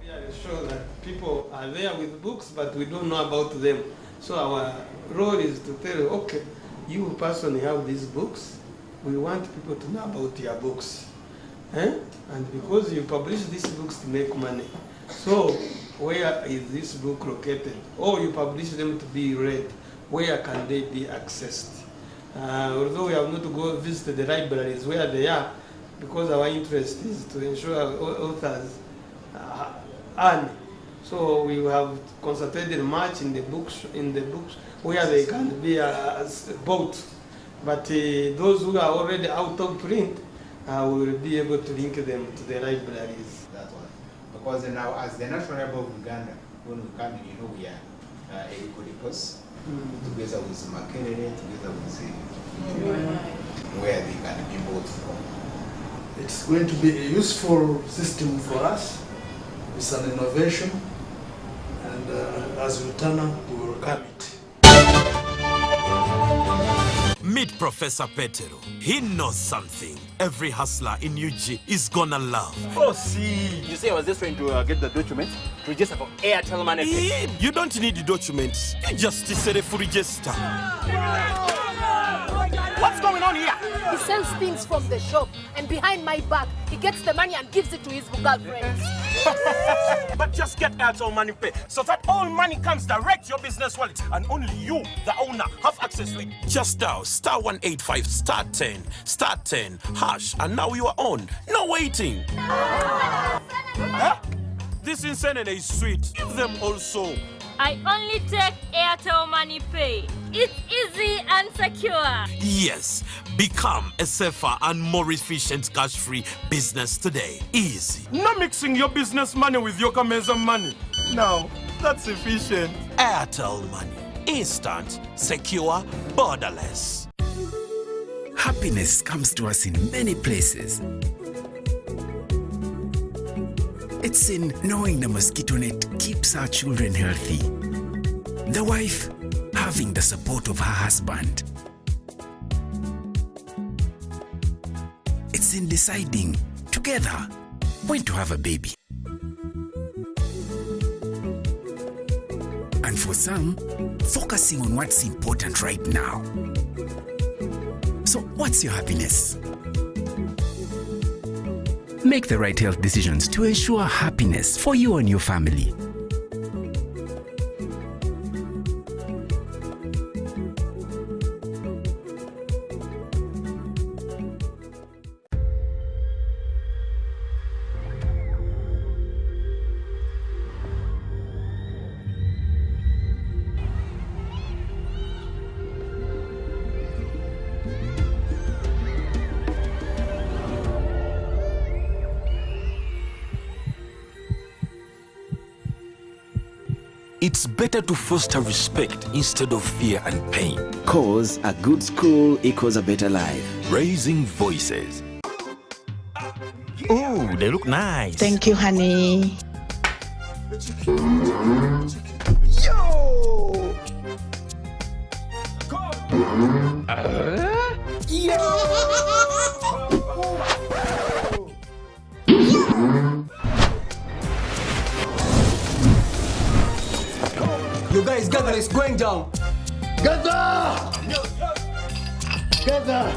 We are sure that people are there with books, but we don't know about them. So our role is to tell you, okay, you personally have these books, we want people to know about your books. And because you publish these books to make money. So where is this book located? Or you publish them to be read, where can they be accessed? Although we have not to go visit the libraries where they are, because our interest is to ensure authors earn. So we have concentrated much in the books where they can be bought. But those who are already out of print, will be able to link them to the libraries. That one. Because now, as the National Library of Uganda, when we come in, we are Ericodipos, together with Makerere, together with where they can be bought from. It's going to be a useful system for us. It's an innovation, and as we turn up, we will come it. Meet Professor Petero. He knows something every hustler in UG is gonna love. Oh, see. You say I was just trying to get the documents to register for Airtel Money. You don't need the documents. You just say for register. What's going on here? He sells things from the shop, and behind my back, he gets the money and gives it to his girlfriends. But just get Airtel Money Pay so that all money comes direct to your business wallet and only you, the owner, have access to it. Just dial *185 *10 hash and now you are on. No waiting. Huh? This insanity is sweet. Give them also. I only take Airtel Money Pay. It's easy and secure. Yes, become a safer and more efficient cash-free business today. Easy. Not mixing your business money with your Kameza money. Now, that's efficient. Airtel Money. Instant, secure, borderless. Happiness comes to us in many places. It's in knowing the mosquito net keeps our children healthy. The wife having the support of her husband. It's in deciding together when to have a baby. And for some, focusing on what's important right now. So what's your happiness? Make the right health decisions to ensure happiness for you and your family. It's better to foster respect instead of fear and pain. Cause a good school equals a better life. Raising voices. Oh, they look nice. Thank you, honey. Yo! You guys gather, it's going down. Gather! Gather!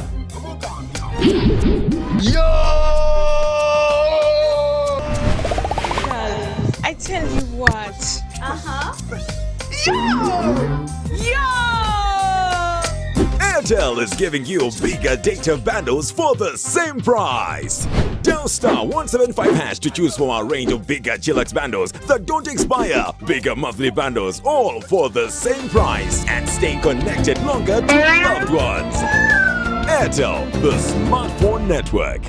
Yo! I tell you what. Yo! Airtel is giving you bigger data bundles for the same price. Dial *175# to choose from our range of bigger Chillax bundles that don't expire. Bigger monthly bundles, all for the same price. And stay connected longer to loved ones. Airtel, the smartphone network.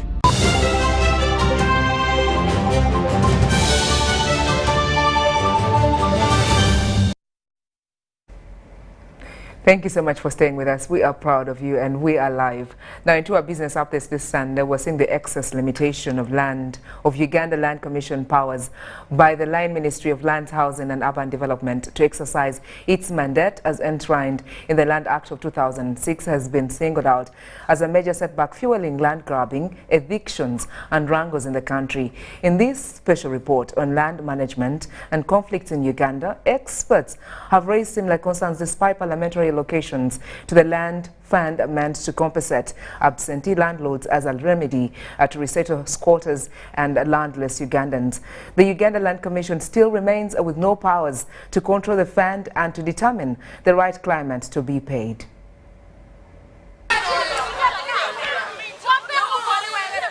Thank you so much for staying with us. We are proud of you and we are live. Now into our business updates this Sunday, we're seeing the excess limitation of land, of Uganda Land Commission powers by the Line Ministry of Lands, Housing and Urban Development to exercise its mandate as enshrined in the Land Act of 2006 has been singled out as a major setback fueling land grabbing, evictions and wrangles in the country. In this special report on land management and conflicts in Uganda, experts have raised similar concerns despite parliamentary temporary locations to the land fund meant to compensate absentee landlords as a remedy to resettle squatters and landless Ugandans. The Uganda Land Commission still remains with no powers to control the fund and to determine the right claimant to be paid.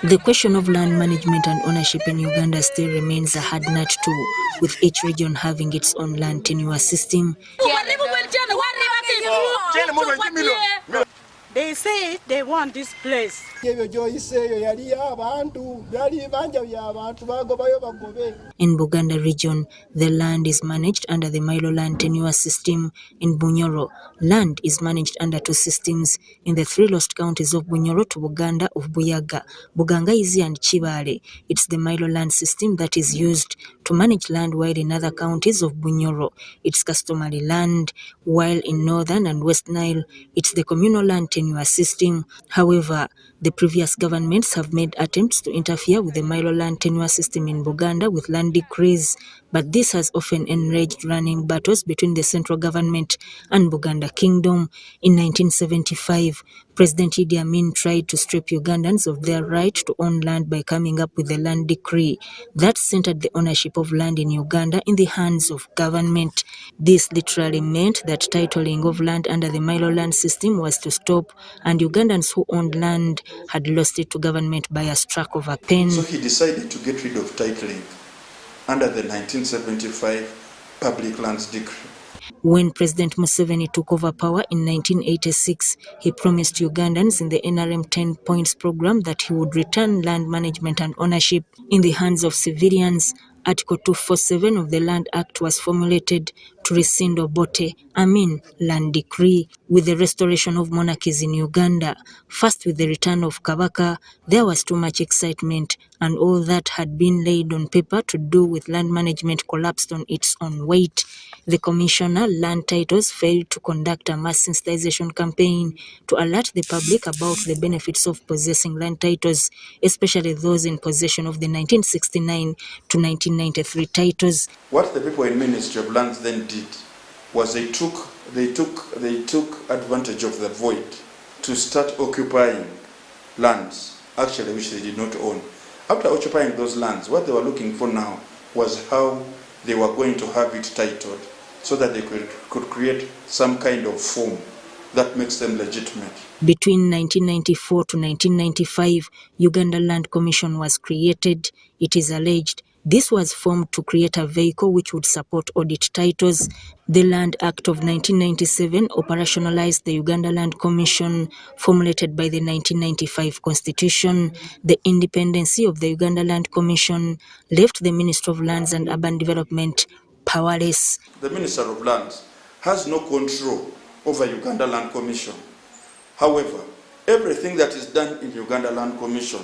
The question of land management and ownership in Uganda still remains a hard nut too, with each region having its own land tenure system. They say they want this place. In Buganda region, the land is managed under the Milo land tenure system. In Bunyoro, land is managed under two systems in the three lost counties of Bunyoro to Buganda of Buyaga, Bugangaizi and Chibale. It's the Milo land system that is used to manage land, while in other counties of Bunyoro, it's customary land, while in Northern and West Nile, it's the communal land tenure system. However, the previous governments have made attempts to interfere with the Milo land tenure system in Buganda with land decrees, but this has often enraged running battles between the central government and Buganda Kingdom. In 1975, President Idi Amin tried to strip Ugandans of their right to own land by coming up with a land decree that centered the ownership of land in Uganda in the hands of government. This literally meant that titling of land under the Milo land system was to stop, and Ugandans who owned land had lost it to government by a stroke of a pen. So he decided to get rid of titling under the 1975 Public Lands Decree. When President Museveni took over power in 1986, he promised Ugandans in the NRM 10 points program that he would return land management and ownership in the hands of civilians. Article 247 of the Land Act was formulated to rescind Obote Amin land decree with the restoration of monarchies in Uganda. First, with the return of Kabaka, there was too much excitement, and all that had been laid on paper to do with land management collapsed on its own weight. The Commissioner Land Titles failed to conduct a mass sensitization campaign to alert the public about the benefits of possessing land titles, especially those in possession of the 1969 to 1993 titles. What the people in Ministry of Lands then did was they took advantage of the void to start occupying lands, actually which they did not own. After occupying those lands, what they were looking for now was how they were going to have it titled so that they could create some kind of form that makes them legitimate. Between 1994 to 1995, Uganda Land Commission was created. It is alleged this was formed to create a vehicle which would support audit titles. The Land Act of 1997 operationalized the Uganda Land Commission formulated by the 1995 Constitution. The independency of the Uganda Land Commission left the Minister of Lands and Urban Development powerless. The Minister of Lands has no control over Uganda Land Commission. However, everything that is done in Uganda Land Commission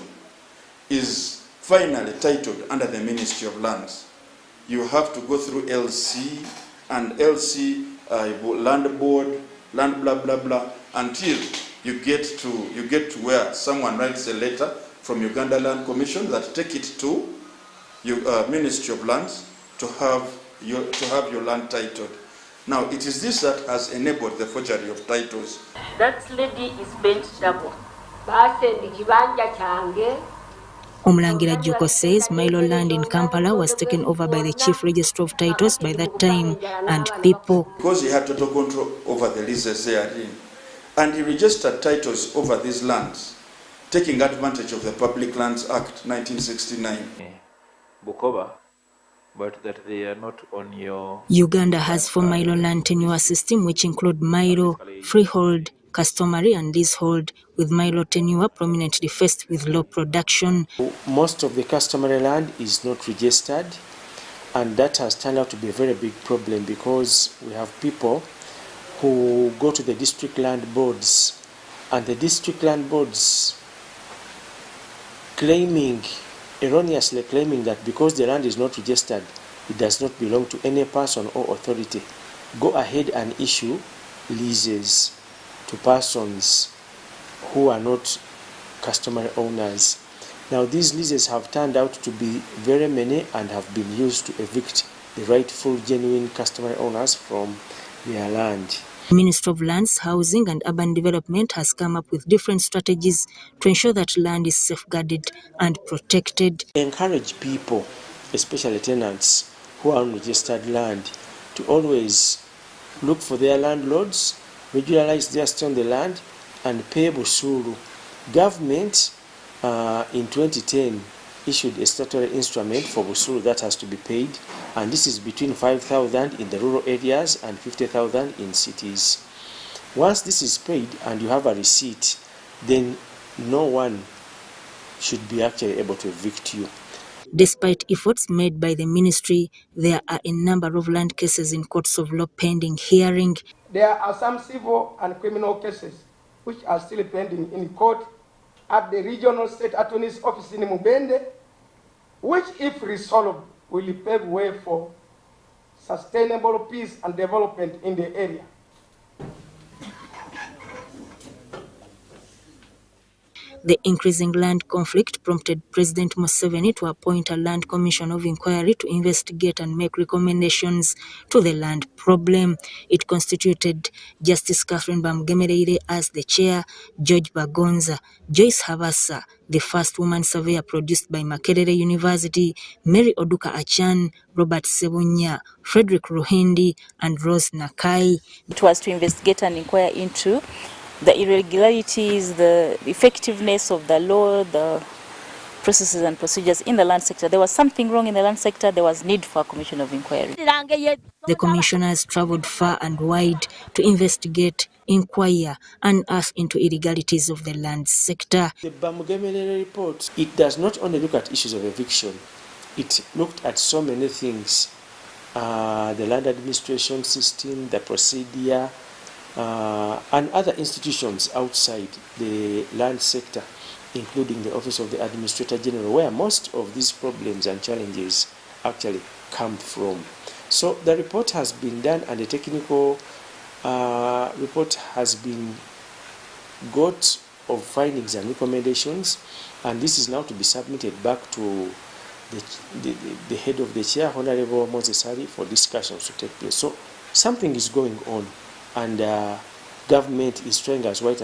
is finally titled under the Ministry of Lands. You have to go through LC and LC, land board, land blah blah blah, until you get to where someone writes a letter from Uganda Land Commission that take it to Ministry of Lands to have your land titled. Now, it is this that has enabled the forgery of titles. That lady is bent double. Omulangira Joko says Milo land in Kampala was taken over by the Chief Register of Titles by that time, and people. Because he had total control over the leases therein, and he registered titles over these lands, taking advantage of the Public Lands Act 1969. Bukoba, but that they are not on your... Uganda has 4 Milo land tenure system, which include Milo, freehold, customary and leasehold, with Milo tenure prominently faced with low production. Most of the customary land is not registered, and that has turned out to be a very big problem because we have people who go to the district land boards, and the district land boards erroneously claiming that because the land is not registered, it does not belong to any person or authority, go ahead and issue leases to persons who are not customary owners. Now, these leases have turned out to be very many and have been used to evict the rightful, genuine customary owners from their land. The Ministry of Lands, Housing and Urban Development has come up with different strategies to ensure that land is safeguarded and protected. Encourage people, especially tenants who are on registered land, to always look for their landlords, regularize their stay on the land, and pay busuru. Government in 2010 issued a statutory instrument for busuru that has to be paid, and this is between 5,000 in the rural areas and 50,000 in cities. Once this is paid and you have a receipt, then no one should be actually able to evict you. Despite efforts made by the ministry, there are a number of land cases in courts of law pending hearing. There are some civil and criminal cases which are still pending in court at the Regional State Attorney's Office in Mubende, which, if resolved, will pave way for sustainable peace and development in the area. The increasing land conflict prompted President Museveni to appoint a land commission of inquiry to investigate and make recommendations to the land problem. It constituted Justice Catherine Bamugemereire as the chair, George Bagonza, Joyce Habasa, the first woman surveyor produced by Makerere University, Mary Oduka Achan, Robert Sebunya, Frederick Ruhindi, and Rose Nakai. It was to investigate and inquire into the irregularities, the effectiveness of the law, the processes and procedures in the land sector. There was something wrong in the land sector. There was need for a commission of inquiry. The commissioners traveled far and wide to investigate, inquire, and ask into irregularities of the land sector. The Bamugemereire report, it does not only look at issues of eviction, it looked at so many things. The land administration system, the procedure, and other institutions outside the land sector, including the Office of the Administrator General, where most of these problems and challenges actually come from. So the report has been done, and the technical report has been got of findings and recommendations, and this is now to be submitted back to the head of the chair, Honorable Moses Hari, for discussions to take place. So something is going on, and government is trying as much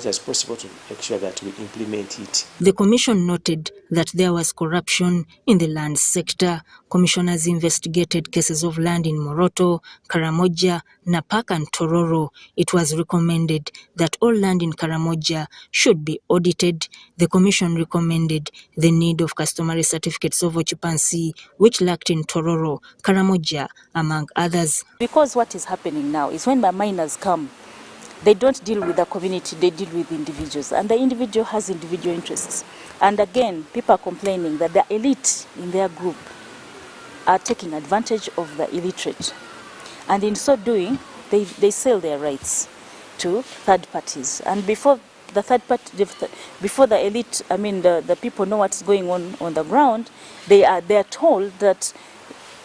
as possible to make sure that we implement it. The commission noted that there was corruption in the land sector. Commissioners investigated cases of land in Moroto, Karamoja, Napak and Tororo. It was recommended that all land in Karamoja should be audited. The commission recommended the need of customary certificates of occupancy, which lacked in Tororo, Karamoja, among others. Because what is happening now is when the miners come, they don't deal with the community, they deal with individuals, and the individual has individual interests. And again, people are complaining that the elite in their group are taking advantage of the illiterate. And in so doing, they sell their rights to third parties. And before the third party, before the elite, the people know what's going on the ground, they are told that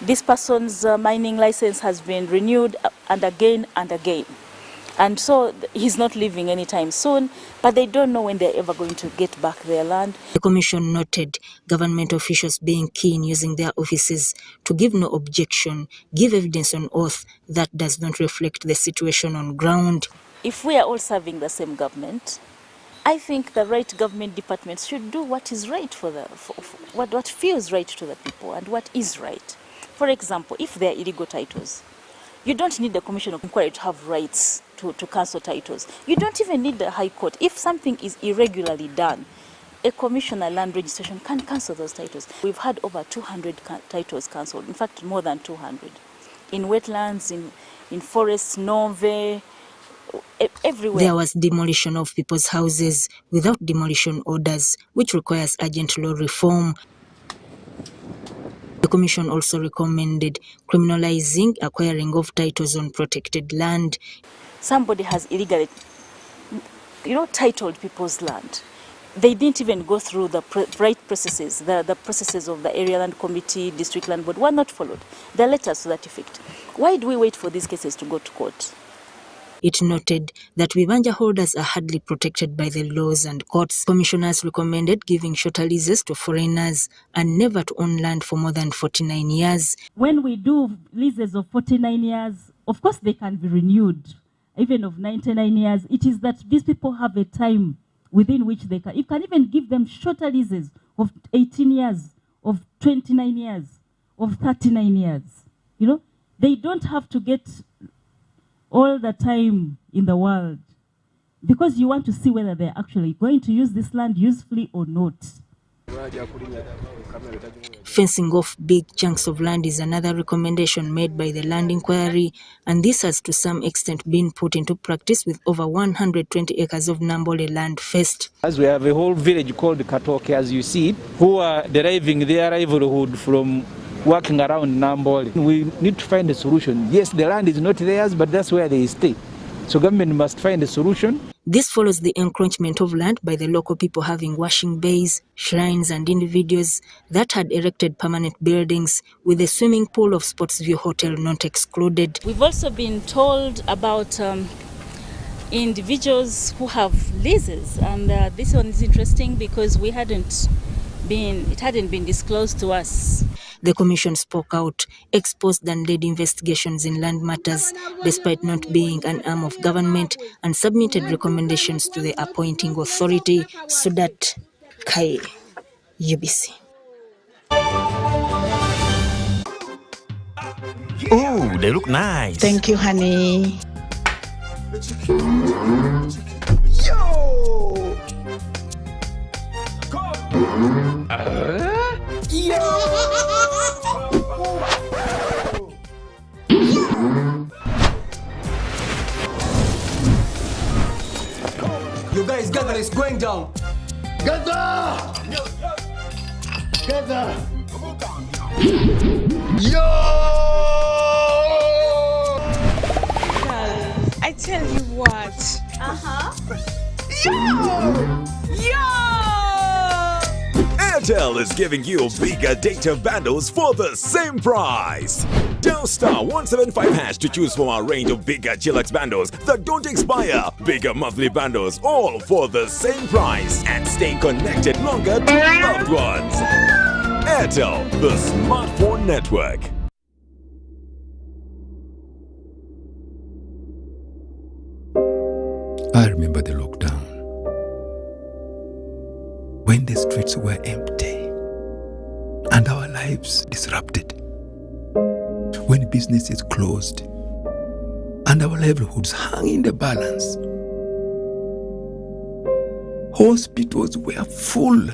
this person's mining license has been renewed and again and again. And so he's not leaving anytime soon, but they don't know when they're ever going to get back their land. The commission noted government officials being keen using their offices to give no objection, give evidence on oath that does not reflect the situation on ground. If we are all serving the same government, I think the right government departments should do what is right for what feels right to the people and what is right. For example, if there are illegal titles, you don't need the Commission of Inquiry to have rights to cancel titles. You don't even need the High Court. If something is irregularly done, a commissioner land registration can cancel those titles. We've had over 200 titles cancelled, in fact more than 200. In wetlands, in forests, Nove, everywhere. There was demolition of people's houses without demolition orders, which requires urgent law reform. The commission also recommended criminalizing acquiring of titles on protected land. Somebody has illegally, titled people's land. They didn't even go through the right processes. The processes of the Area Land Committee, District Land Board were not followed. There are letters to that effect. Why do we wait for these cases to go to court? It noted that Vibanja holders are hardly protected by the laws and courts. Commissioners recommended giving shorter leases to foreigners and never to own land for more than 49 years. When we do leases of 49 years, of course they can be renewed, even of 99 years. It is that these people have a time within which they can. You can even give them shorter leases of 18 years, of 29 years, of 39 years. You know, they don't have to get all the time in the world because you want to see whether they're actually going to use this land usefully or not. Fencing off big chunks of land is another recommendation made by the Land Inquiry, and this has to some extent been put into practice with over 120 acres of Nambole land fenced. As we have a whole village called Katoke, as you see, who are deriving their livelihood from working around Nambole. We need to find a solution. Yes, the land is not theirs, but that's where they stay. So government must find a solution. This follows the encroachment of land by the local people having washing bays, shrines and individuals that had erected permanent buildings with a swimming pool of Sportsview Hotel not excluded. We've also been told about individuals who have leases, and this one is interesting because it hadn't been disclosed to us. The commission spoke out, exposed and led investigations in land matters despite not being an arm of government, and submitted recommendations to the appointing authority, Sudat Kai, UBC. Oh, they look nice. Thank you, honey. Yo! You guys gather, it's going down. Gather! Gather! Yo! I tell you what. Airtel is giving you bigger data bundles for the same price. Dial *175# to choose from our range of bigger Chillax bundles that don't expire. Bigger monthly bundles, all for the same price, and stay connected longer to loved ones. Airtel, the smartphone network. I remember the lockdown, when the streets were empty and our lives disrupted, when businesses closed and our livelihoods hung in the balance. Hospitals were full.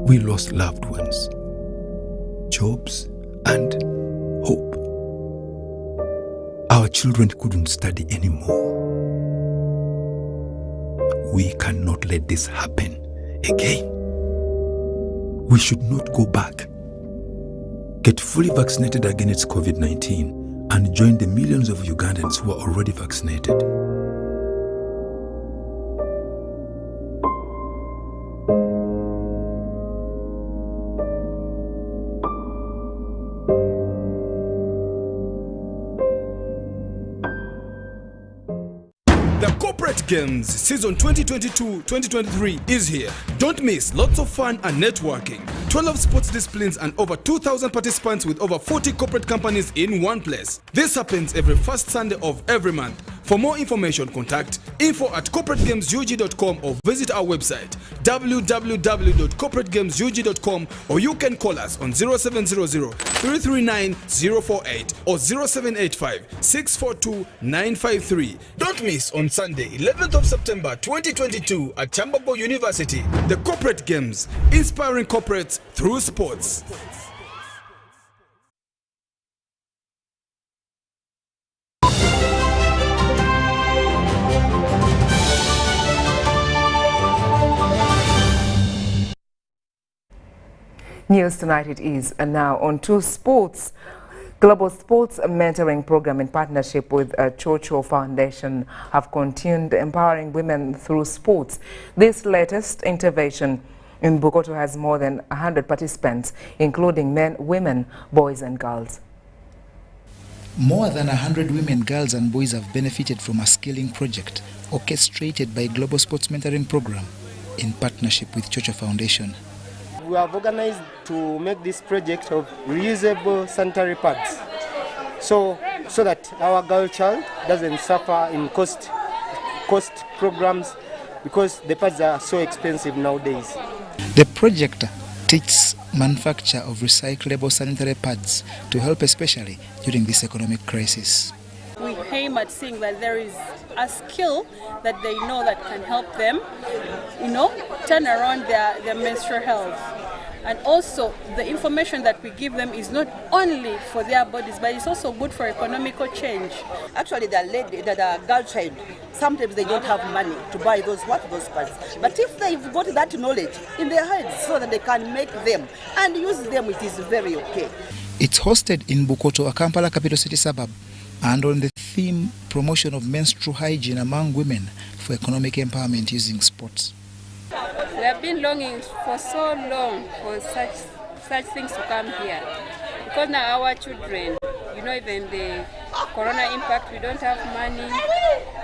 We lost loved ones, jobs, and hope. Our children couldn't study anymore. We cannot let this happen again. We should not go back. Get fully vaccinated against COVID-19 and join the millions of Ugandans who are already vaccinated. Games season 2022-2023 is here. Don't miss lots of fun and networking. 12 sports disciplines and over 2,000 participants with over 40 corporate companies in one place. This happens every first Sunday of every month. For more information, contact info@corporategamesug.com or visit our website www.corporategamesug.com, or you can call us on 0700 339 048 or 0785 642 953. Don't miss on Sunday, 11th of September 2022 at Chambogo University. The Corporate Games, inspiring corporates through sports. News tonight it is, and now on to sports. Global Sports Mentoring Program in partnership with Chocho Foundation have continued empowering women through sports. This latest intervention in Bukoto has more than 100 participants, including men, women, boys and girls. More than 100 women, girls and boys have benefited from a skilling project orchestrated by Global Sports Mentoring Program in partnership with Chocho Foundation. We have organized to make this project of reusable sanitary pads. so that our girl child doesn't suffer in cost programs, because the pads are so expensive nowadays. The project teaches manufacture of recyclable sanitary pads to help especially during this economic crisis. We aim at seeing that there is a skill that they know that can help them, turn around their menstrual health. And also, the information that we give them is not only for their bodies, but it's also good for economical change. Actually, the girl child, sometimes they don't have money to buy those pads. But if they've got that knowledge in their heads so that they can make them and use them, it is very okay. It's hosted in Bukoto, a Kampala capital city suburb, and on the theme promotion of menstrual hygiene among women for economic empowerment using sports. We have been longing for so long for such things to come here, because now our children, even the corona impact, we don't have money.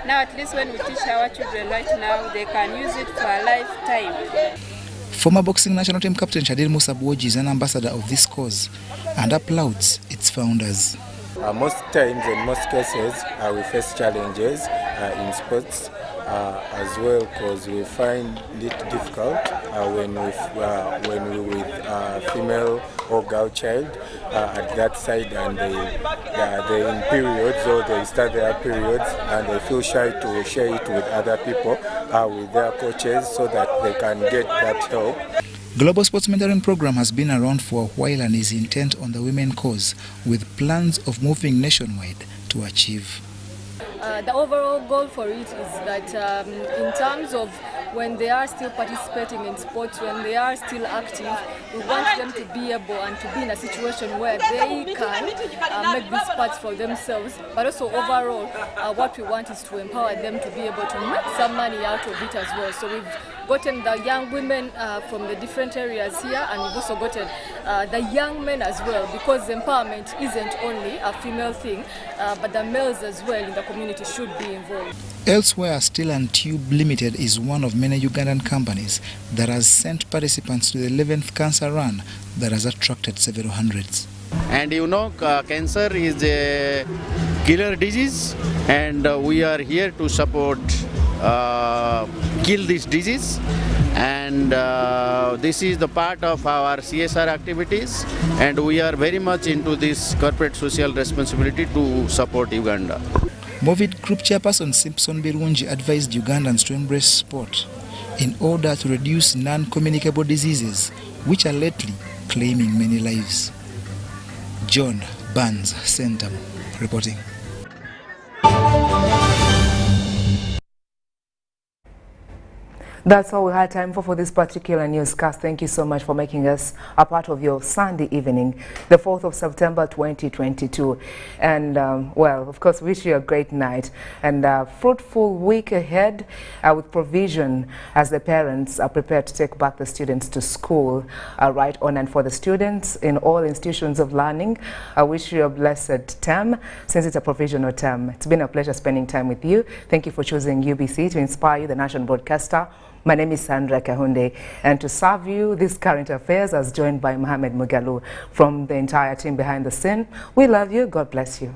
Now at least when we teach our children right now, they can use it for a lifetime. Former boxing national team captain Shadil Musabuoji is an ambassador of this cause and applauds its founders. Most times, in most cases, we face challenges in sports as well, because we find it difficult when we with female or girl child at that side, and they're in periods, or they start their periods, and they feel shy to share it with other people, with their coaches, so that they can get that help. Global Sports Mentoring Program has been around for a while and is intent on the women cause, with plans of moving nationwide to achieve. The overall goal for it is that in terms of when they are still participating in sports, when they are still active, we want them to be able and to be in a situation where they can make these parts for themselves. But also overall, what we want is to empower them to be able to make some money out of it as well. So we've gotten the young women from the different areas here, and we've also gotten the young men as well, because empowerment isn't only a female thing, but the males as well in the community should be involved. Elsewhere, Steel and Tube Limited is one of many Ugandan companies that has sent participants to the 11th cancer run that has attracted several hundreds. And cancer is a killer disease, and we are here to support kill this disease, and this is the part of our CSR activities, and we are very much into this corporate social responsibility to support Uganda. Movid Group Chairperson Simpson Birungi advised Ugandans to embrace sport in order to reduce non-communicable diseases which are lately claiming many lives. John Barnes, Centum, reporting. That's all we had time for this particular newscast. Thank you so much for making us a part of your Sunday evening, the 4th of September 2022. And, well, of course, wish you a great night and a fruitful week ahead with provision as the parents are prepared to take back the students to school right on. And for the students in all institutions of learning, I wish you a blessed term, since it's a provisional term. It's been a pleasure spending time with you. Thank you for choosing UBC to inspire you, the national broadcaster. My name is Sandra Kahunde, and to serve you this current affairs, as joined by Mohamed Mugalu from the entire team behind the scene. We love you. God bless you.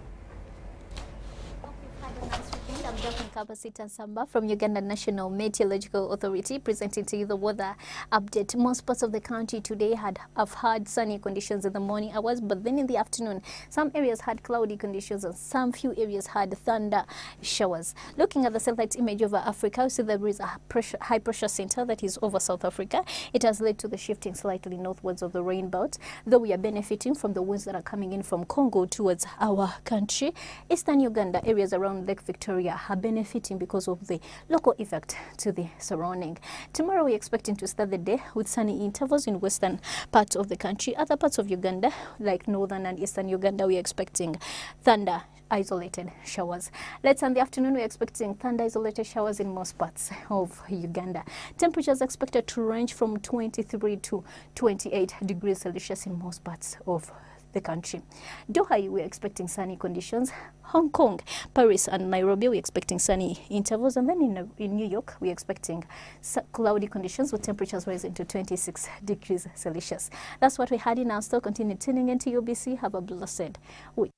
Kapasita Samba from Uganda National Meteorological Authority presenting to you the weather update. Most parts of the county today have had sunny conditions in the morning hours, but then in the afternoon some areas had cloudy conditions and some few areas had thunder showers. Looking at the satellite image over Africa, we see there is a high pressure center that is over South Africa. It has led to the shifting slightly northwards of the rain belt, though we are benefiting from the winds that are coming in from Congo towards our country. Eastern Uganda, areas around Lake Victoria are benefiting because of the local effect to the surrounding. Tomorrow we're expecting to start the day with sunny intervals in western parts of the country. Other parts of Uganda, like northern and eastern Uganda, we're expecting thunder isolated showers. Later in the afternoon, we're expecting thunder isolated showers in most parts of Uganda. Temperatures expected to range from 23 to 28 degrees Celsius in most parts of the country. Doha, we're expecting sunny conditions. Hong Kong, Paris and Nairobi, we're expecting sunny intervals. And then in New York, we're expecting cloudy conditions with temperatures rising to 26 degrees Celsius. That's what we had in our store. Continue tuning into UBC. Have a blessed week.